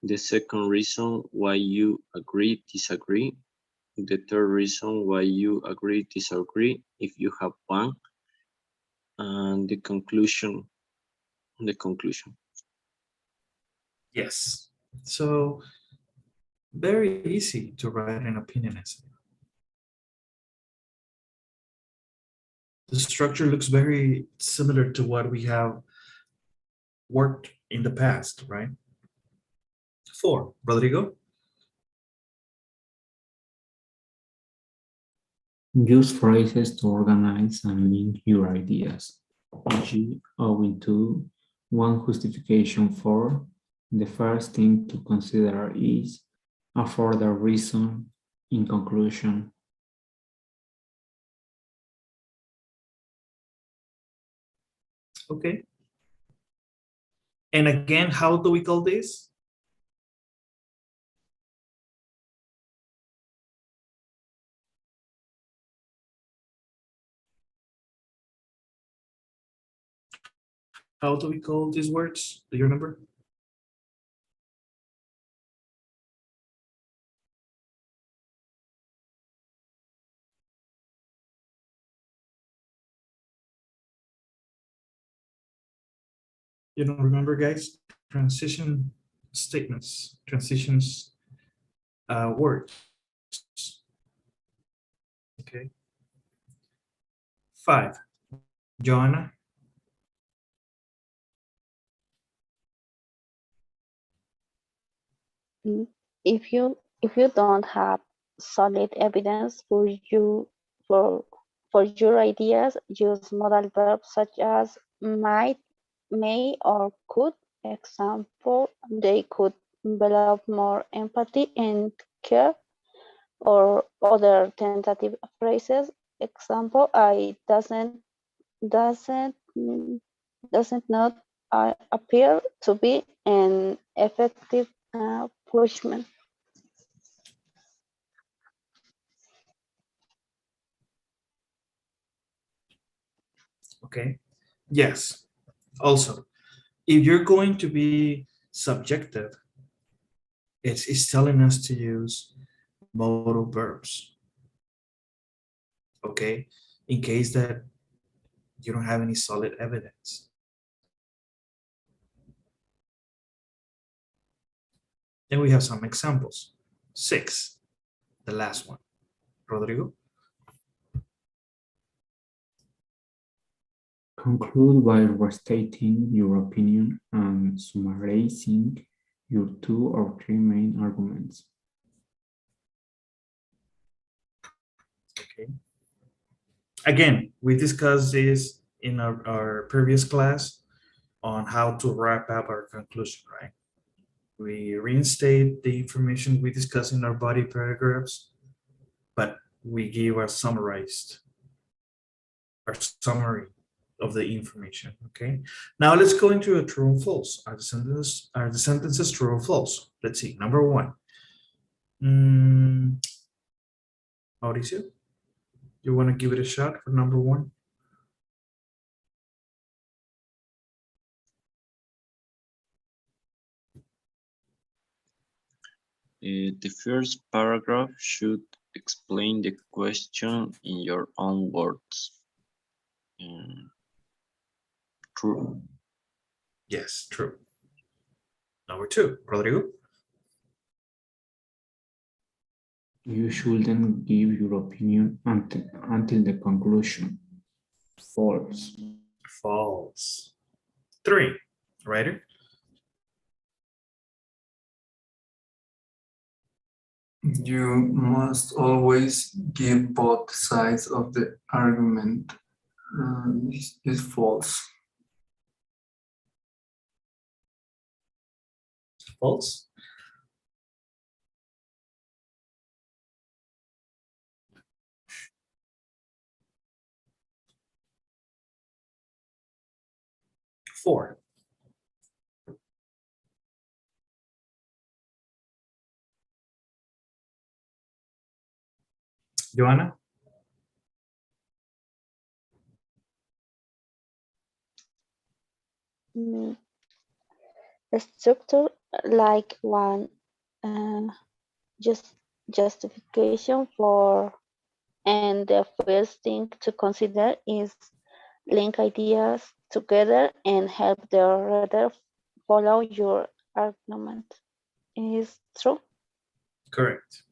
the second reason why you agree, disagree, the third reason why you agree, disagree, if you have one, and the conclusion. Yes. So very easy to write an opinion essay. The structure looks very similar to what we have worked in the past, right? 4, Rodrigo. Use phrases to organize and link your ideas, e.g., owing to, one justification for, the first thing to consider is, a further reason, in conclusion. Okay. And again, how do we call this? How do we call these words? Do you remember? You don't remember, guys? Transition statements, transitions words. Okay. 5, Joanna. If you don't have solid evidence for your ideas, use modal verbs such as might, may, or could. Example, they could develop more empathy and care, or other tentative phrases. Example, I doesn't doesn't not appear to be an effective punishment. Okay. Yes. Also, if you're going to be subjective, it's telling us to use modal verbs. Okay. In case that you don't have any solid evidence. Then we have some examples. 6, the last one. Rodrigo. Conclude by restating your opinion and summarizing your 2 or 3 main arguments. Okay. Again, we discussed this in our previous class on how to wrap up our conclusion, right? We reinstate the information we discussed in our body paragraphs, but we give our summary of the information, okay? Now let's go into a true and false. Are the sentences true or false? Let's see, number 1. Mauricio, you want to give it a shot for number 1? The first paragraph should explain the question in your own words. True. Yes, true. Number 2, Rodrigo. You shouldn't give your opinion until the conclusion. False. False. 3, writer. You must always give both sides of the argument. Is false. False. Four. Joanna? Mm, a structure like one, just justification for, and the first thing to consider is link ideas together and help the reader follow your argument. Is true? Correct.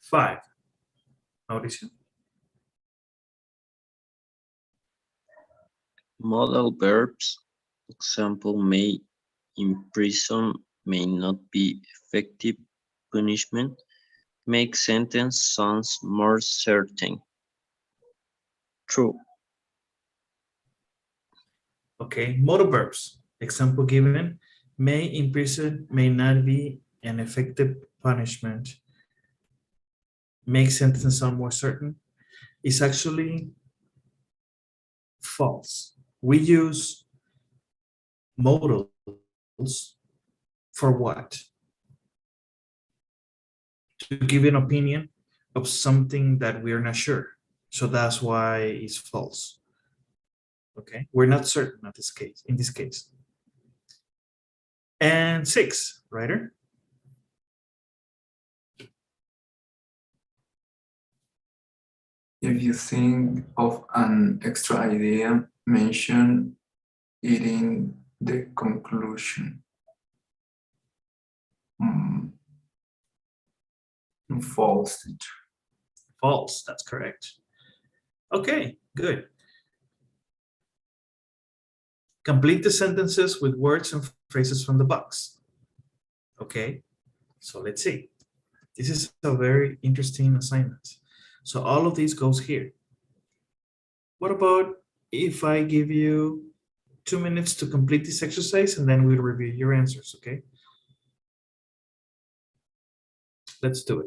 5. Mauricio. Modal verbs, example, may, imprison, may not be effective punishment, make sentence sounds more certain. True. Okay, modal verbs. Example given, may, imprison, may not be an effective punishment. Make sentence sound more certain. Is actually false. We use modals for what? To give an opinion of something that we're not sure. So that's why it's false. Okay, we're not certain at this case, in this case. And 6, writer. If you think of an extra idea, mention it in the conclusion. False. False, that's correct. Okay, good. Complete the sentences with words and phrases from the box. Okay, so let's see. This is a very interesting assignment. So all of these goes here. What about if I give you 2 minutes to complete this exercise and then we'll review your answers, okay? Let's do it.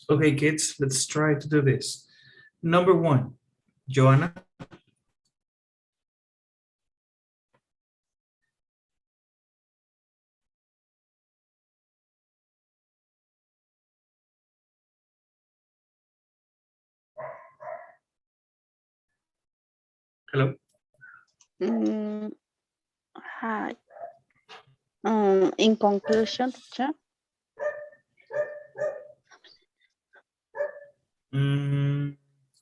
Okay, kids, let's try to do this. Number one, Joanna. Hello. Hi. In conclusion, teacher.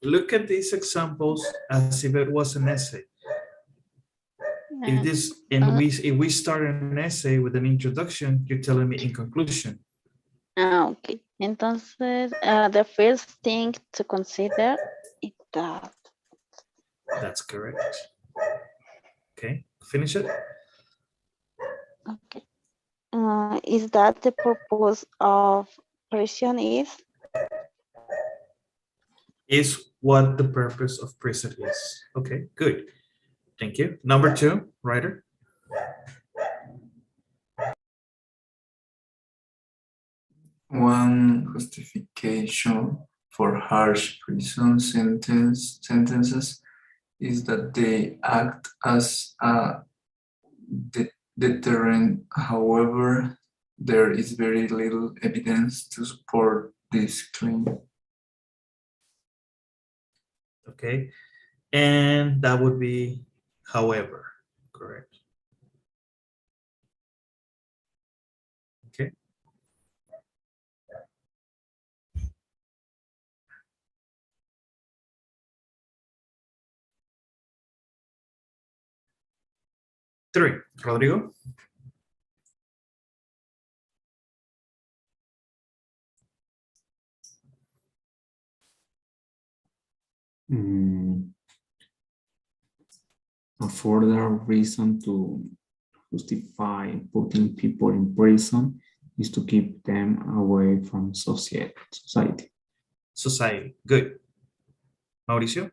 Look at these examples as if it was an essay. If we start an essay with an introduction, you're telling me in conclusion. Okay. Entonces, the first thing to consider is that. That's correct. Okay, finish it. Okay. Is that the purpose of prison is? Is what the purpose of prison is. Okay, good. Thank you. Number two, writer. One justification for harsh prison sentences is that they act as a deterrent. However, there is very little evidence to support this claim. Okay, and that would be however, correct. Okay. Three, Rodrigo. A further reason to justify putting people in prison is to keep them away from society. Society, good. Mauricio.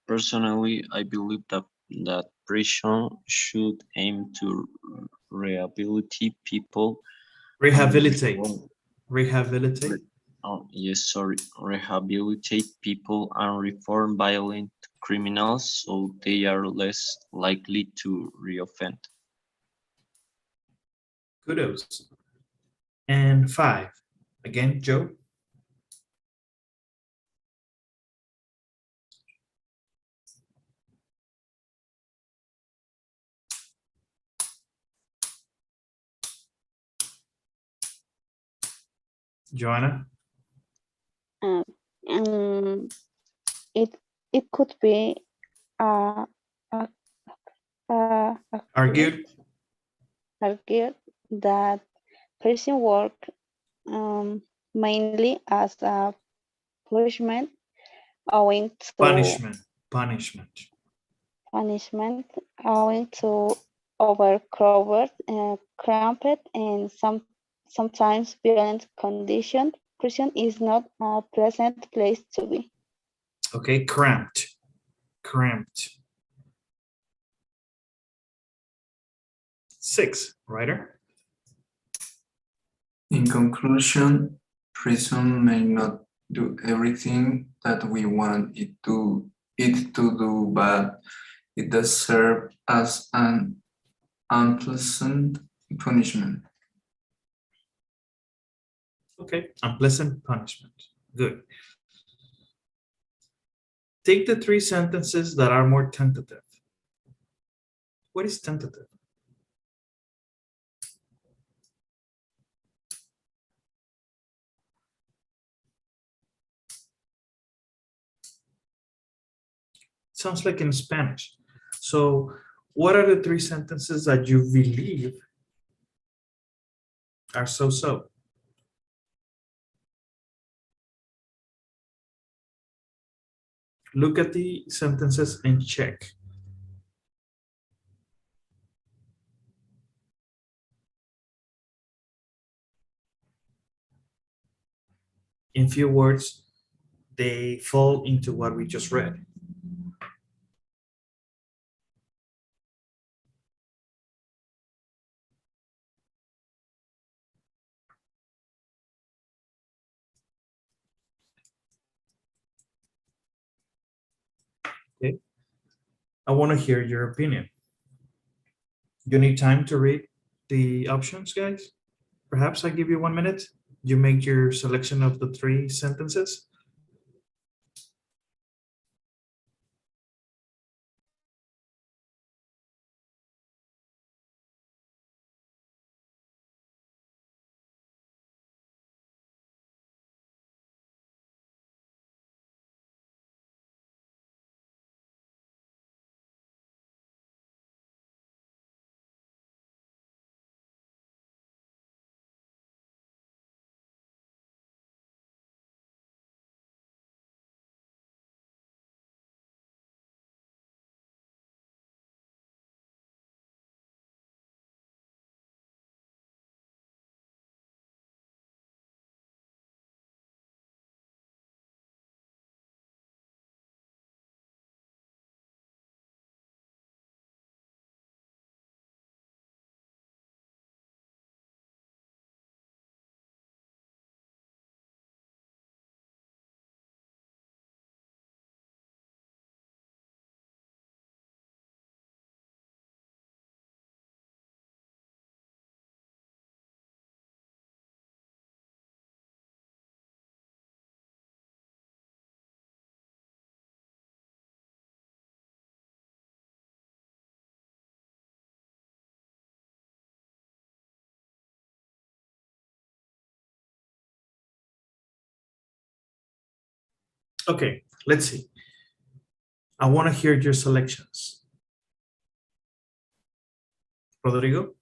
Personally, I believe that prison should aim to rehabilitate people. Rehabilitate. Rehabilitate. Oh, yes, sorry. Rehabilitate people and reform violent criminals so they are less likely to reoffend. Kudos. And five, again, Joe. Joanna. It could be uh, uh, Argued. argued that prison work mainly as a punishment owing to Punishment. owing to overcrowded, cramped, and sometimes violent conditions. Prison is not a pleasant place to be. Okay, cramped. 6, writer. In conclusion, prison may not do everything that we want it to do, but it does serve as an unpleasant punishment. Okay, unpleasant punishment. Good. Take the 3 sentences that are more tentative. What is tentative? Sounds like in Spanish. So what are the 3 sentences that you believe are so-so? Look at the sentences and check. In few words, they fall into what we just read. I want to hear your opinion. You need time to read the options, guys? Perhaps I give you 1 minute. You make your selection of the 3 sentences. Okay, let's see. I want to hear your selections. Rodrigo?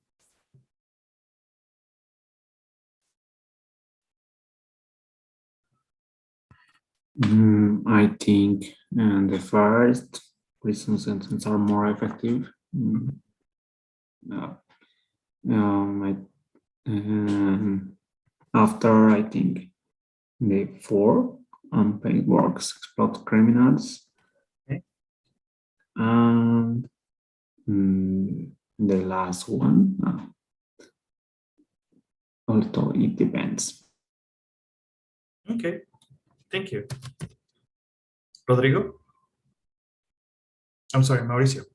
I think the first prison sentences are more effective. Uh, after, I think the 4 unpaid works exploit criminals. Okay. And the last one, although it depends. Okay, thank you. Rodrigo? I'm sorry, Mauricio.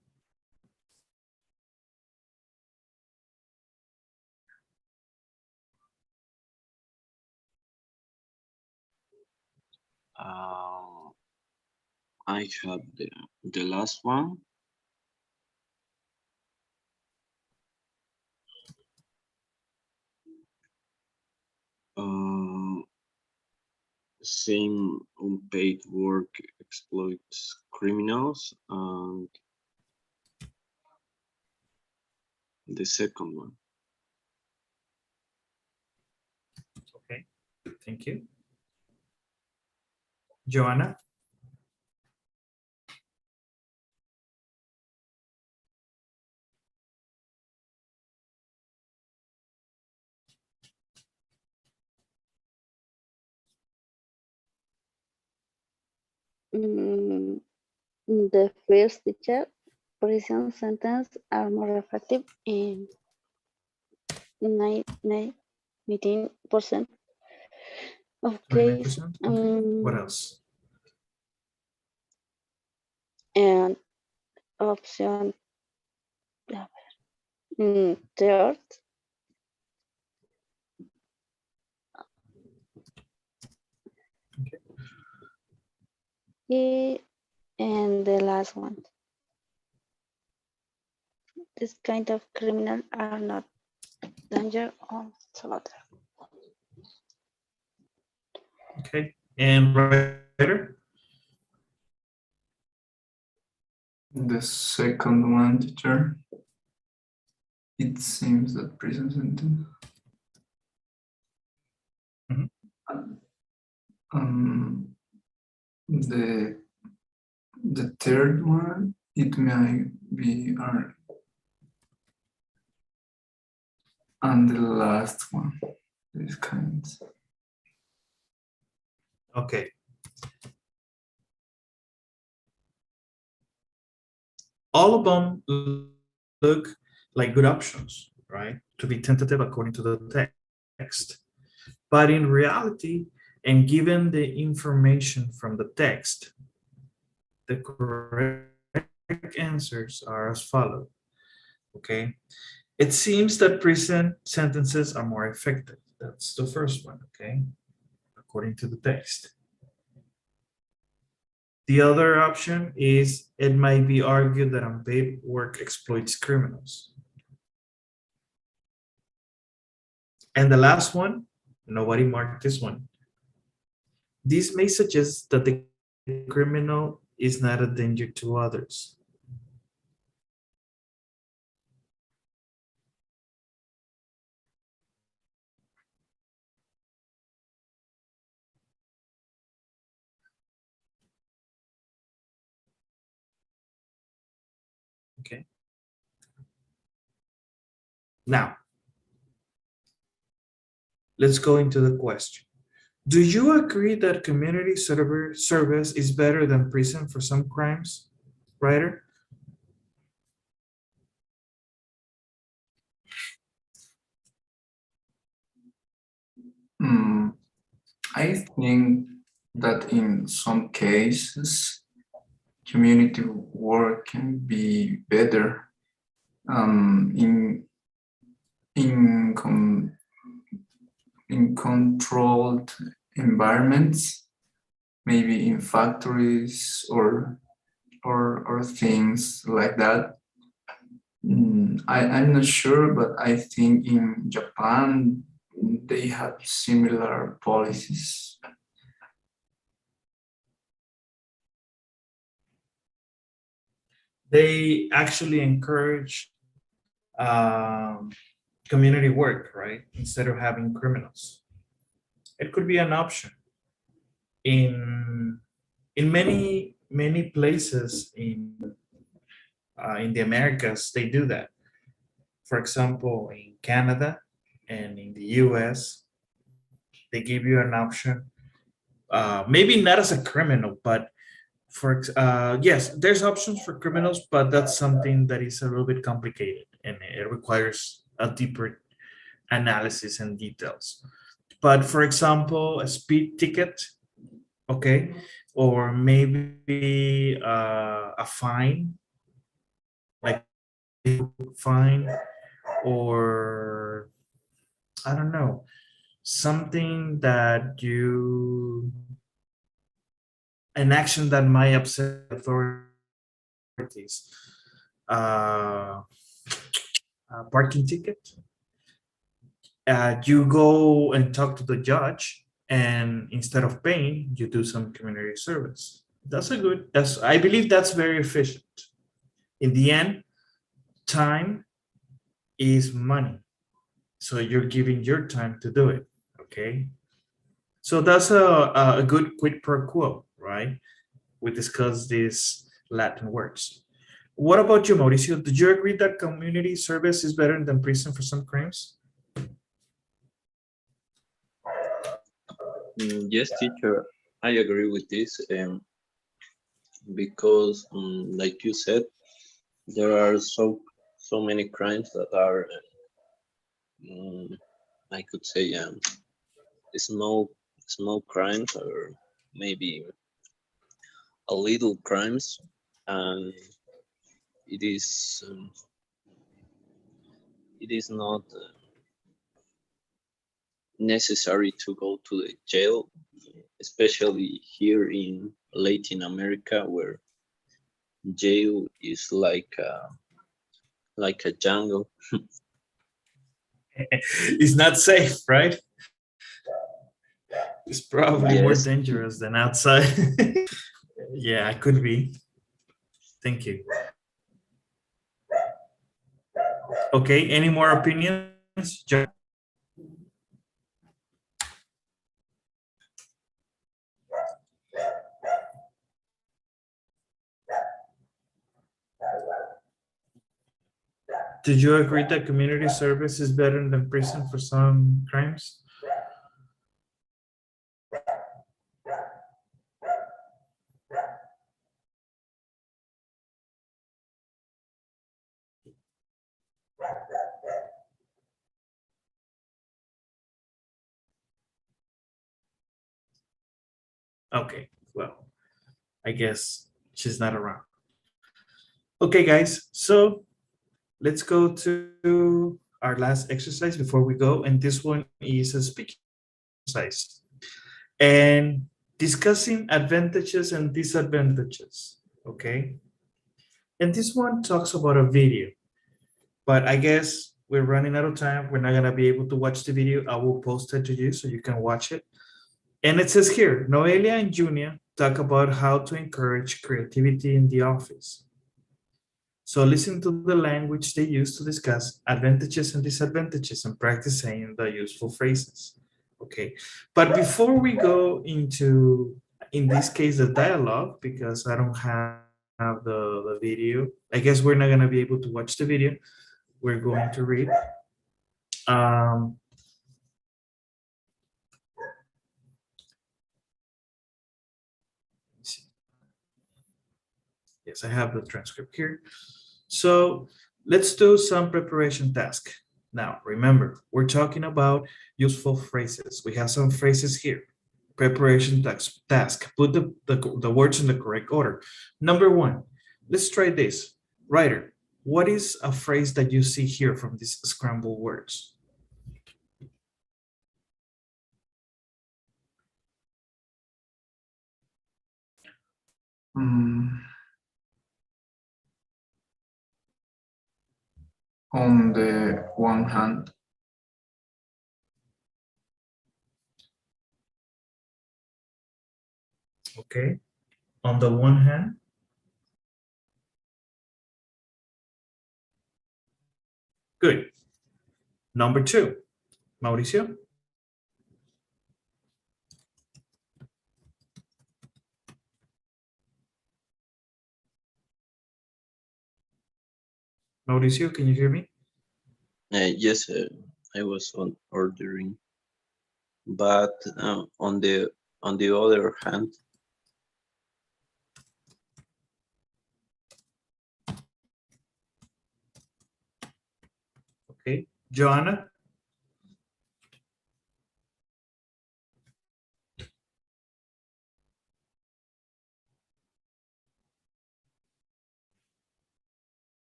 I have the last one. Same unpaid work exploits criminals, and the second one. Okay, thank you. Joanna? The first teacher prison sentence are more effective in 19% of case. 29%? Okay. What else? And option third. Okay. And the last one. This kind of criminal are not danger or slaughter. Okay, and writer? The second one, teacher. It seems that prison sentence. The third one, it might be R. And the last one, this kind. Okay. All of them look like good options, right? To be tentative according to the text. But in reality, and given the information from the text, the correct answers are as follows. Okay. It seems that prison sentences are more effective. That's the first one. Okay. According to the text. The other option is it might be argued that unpaid work exploits criminals. And the last one, nobody marked this one. This may suggest that the criminal is not a danger to others. Okay. Now, let's go into the question. Do you agree that community service is better than prison for some crimes, writer? I think that in some cases, community work can be better in in controlled environments, maybe in factories or things like that. I'm not sure, but I think in Japan they have similar policies. They actually encourage community work, right? Instead of having criminals. It could be an option. In many places in the Americas, they do that. For example, in Canada and in the US, they give you an option. Maybe not as a criminal, but yes, there's options for criminals, but that's something that is a little bit complicated and it requires a deeper analysis and details. But for example, a speed ticket, okay, or maybe a fine, like fine, or I don't know, something that you, an action that might upset authorities. Uh, a parking ticket. You go and talk to the judge, and instead of paying, you do some community service. I believe that's very efficient. In the end, time is money. So you're giving your time to do it. Okay. So that's a good quid pro quo, right? We discussed these Latin words. What about you, Mauricio? Did you agree that community service is better than prison for some crimes? Yes, teacher, I agree with this because, like you said, there are so many crimes that are, I could say, small crimes or maybe a little crimes, and it is not necessary to go to the jail, especially here in Latin America, where jail is like a jungle. It's not safe, right? It's probably more Yes. dangerous than outside. Yeah, it could be. Thank you. Okay, any more opinions? Did you agree that community service is better than prison for some crimes? Okay, well, I guess she's not around. Okay, guys, so let's go to our last exercise before we go. And this one is a speaking exercise. And discussing advantages and disadvantages, okay? And this one talks about a video, but I guess we're running out of time. We're not gonna be able to watch the video. I will post it to you so you can watch it. And it says here, Noelia and Junia talk about how to encourage creativity in the office. So listen to the language they use to discuss advantages and disadvantages and practice saying the useful phrases. Okay, but before we go into, in this case, the dialogue, because I don't have the video, I guess we're not gonna be able to watch the video. We're going to read. Um, yes, I have the transcript here. So let's do some preparation task. Now, remember, we're talking about useful phrases. We have some phrases here. Preparation task. Put the words in the correct order. Number one, let's try this. Writer, what is a phrase that you see here from these scrambled words? On the one hand, Okay. On the one hand, good. Number two, Mauricio. Mauricio, can you hear me? Yes, I was on ordering, but on the other hand, Okay. Joanna?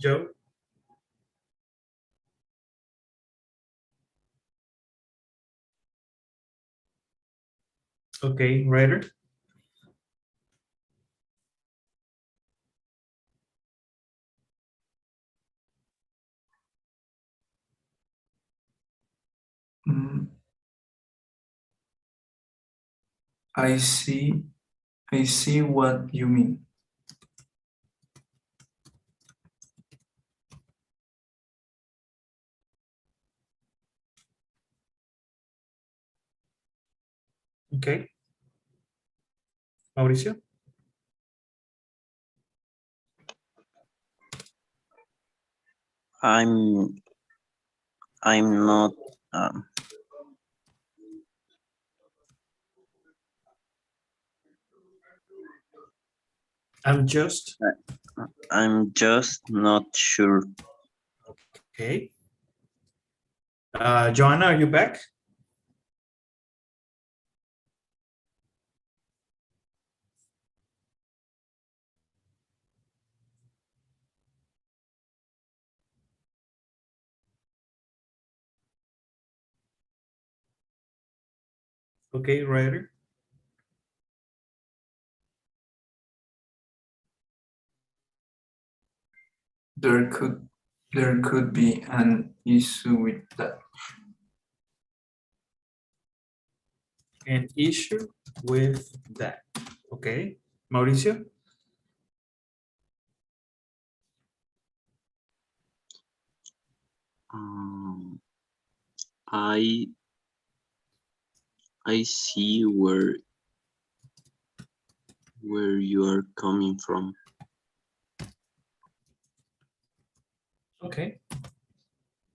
Joe? Okay, writer? mm, I see what you mean. Okay. Mauricio? I'm I'm not um, I'm just. I'm just not sure. Okay. Joanna, are you back? Okay, writer? There could be an issue with that. An issue with that. Okay. Mauricio? Um, I I see where you are coming from. Okay.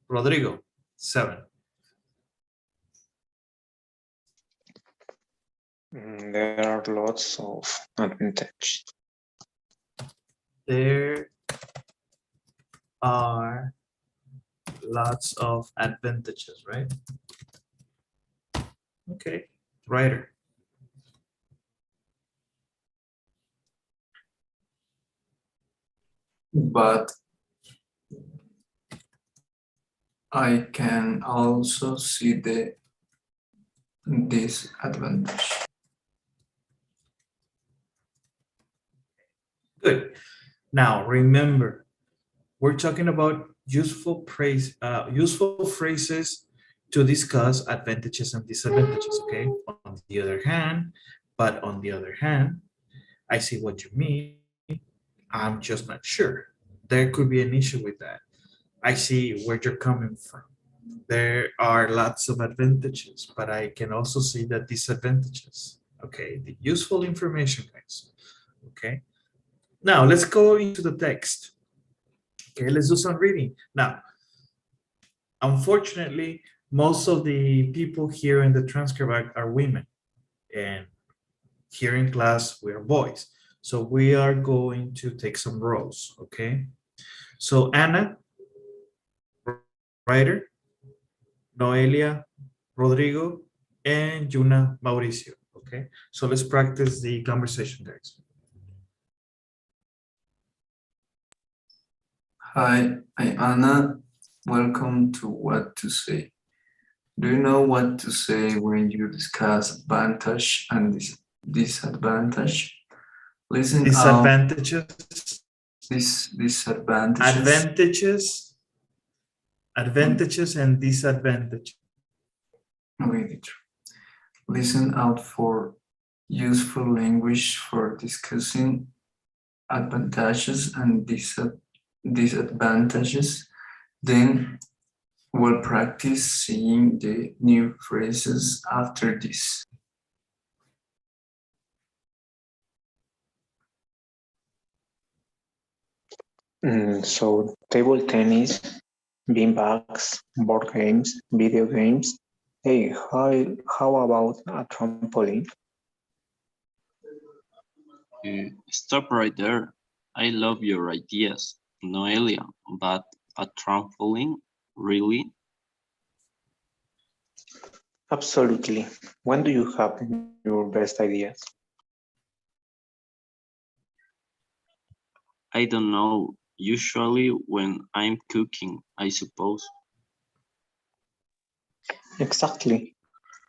Rodrigo, 7. There are lots of advantages. There are lots of advantages, right? Okay, writer. But I can also see the disadvantage. Good. Now remember, we're talking about useful phrases to discuss advantages and disadvantages. Okay. On the other hand, but on the other hand, I see what you mean. I'm just not sure. There could be an issue with that. I see where you're coming from. There are lots of advantages, but I can also see the disadvantages. Okay, the useful information, guys. Okay, now let's go into the text. Okay, let's do some reading. Now, unfortunately, most of the people here in the transcript are women, and here in class we are boys. So we are going to take some roles. Okay, so Anna, writer, Noelia, Rodrigo, and Yuna, Mauricio. Okay, so let's practice the conversation, guys. Hi, I'm Anna. Welcome to What to Say. Do you know what to say when you discuss advantage and disadvantage? Listen out. Disadvantages, Disadvantages. advantages, and disadvantages. Okay, listen out for useful language for discussing advantages and disadvantages. Then we'll practice saying the new phrases after this. So table tennis, beanbags, board games, video games. Hey, how about a trampoline? Stop right there. I love your ideas, Noelia, but a trampoline, really? Absolutely. When do you have your best ideas? I don't know. Usually when I'm cooking, I suppose. Exactly.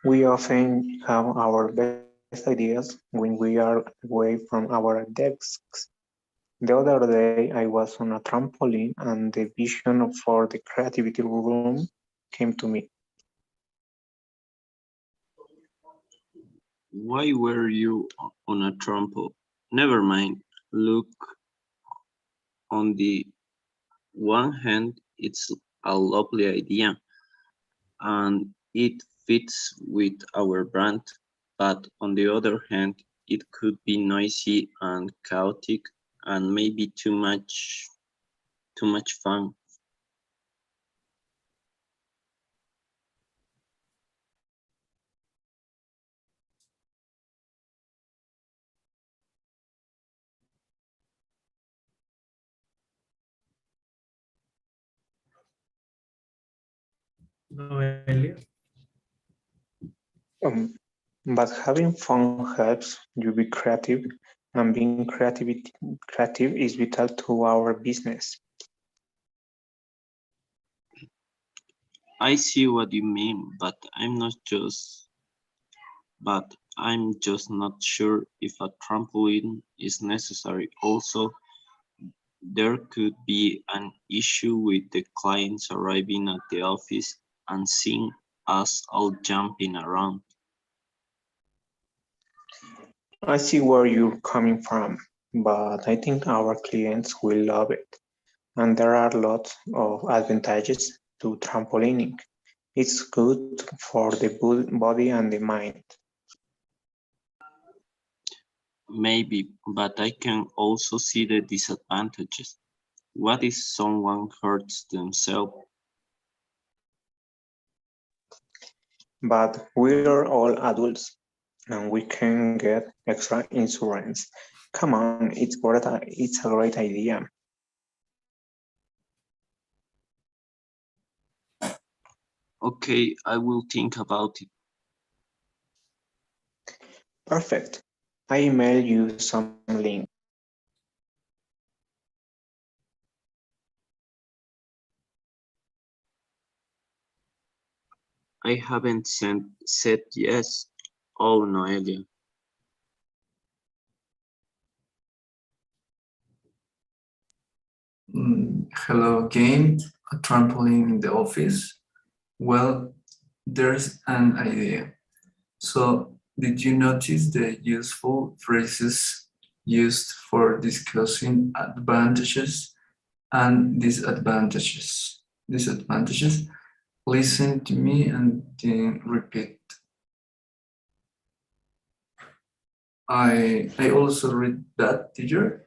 We often have our best ideas when we are away from our desks. The other day, I was on a trampoline and the vision for the creativity room came to me. Why were you on a trample? Never mind. Look, on the one hand, it's a lovely idea and it fits with our brand, but on the other hand, it could be noisy and chaotic and maybe too much fun. Noelia. Um, but having fun helps you be creative, and being creative is vital to our business. I see what you mean, but I'm just not sure if a trampoline is necessary. Also, there could be an issue with the clients arriving at the office and seeing us all jumping around. I see where you're coming from, but I think our clients will love it. And there are lots of advantages to trampolining. It's good for the body and the mind. Maybe, but I can also see the disadvantages. What if someone hurts themselves? But we're all adults and we can get extra insurance. Come on, it's a great idea. Okay, I will think about it. Perfect. I email you some link. I haven't said yes. Oh, Noelia. Hello again, a trampoline in the office. Well, there's an idea. So, did you notice the useful phrases used for discussing advantages and disadvantages? Disadvantages. Listen to me and then repeat. I also read that, teacher.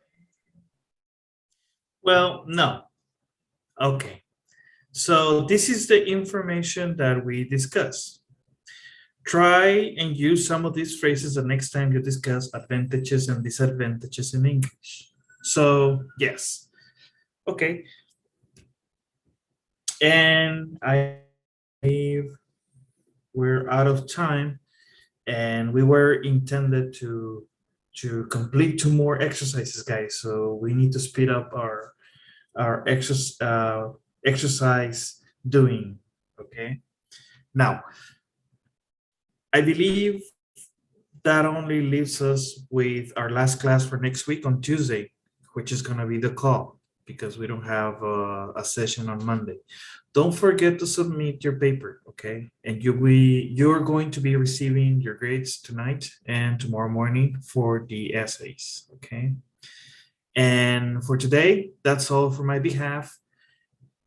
Well, no. Okay. So this is the information that we discussed. Try and use some of these phrases the next time you discuss advantages and disadvantages in English. So yes. Okay. And we're out of time, and we were intended to complete 2 more exercises, guys. So we need to speed up our exercise doing. Okay. Now, I believe that only leaves us with our last class for next week on Tuesday, which is going to be the call, because we don't have a session on Monday. Don't forget to submit your paper, okay? And you're going to be receiving your grades tonight and tomorrow morning for the essays, okay? And for today, that's all for my behalf.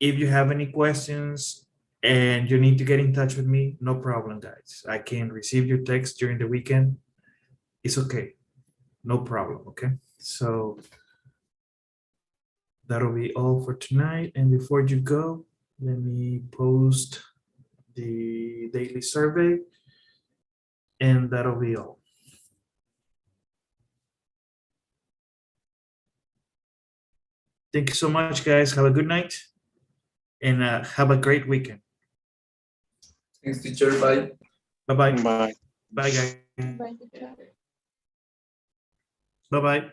If you have any questions and you need to get in touch with me, no problem, guys. I can receive your text during the weekend. It's okay. No problem, okay? So that'll be all for tonight. And before you go, let me post the daily survey, and that'll be all. Thank you so much, guys. Have a good night, and have a great weekend. Thanks, teacher. Bye. Bye-bye. Bye. Bye, guys. Bye, teacher. Bye-bye.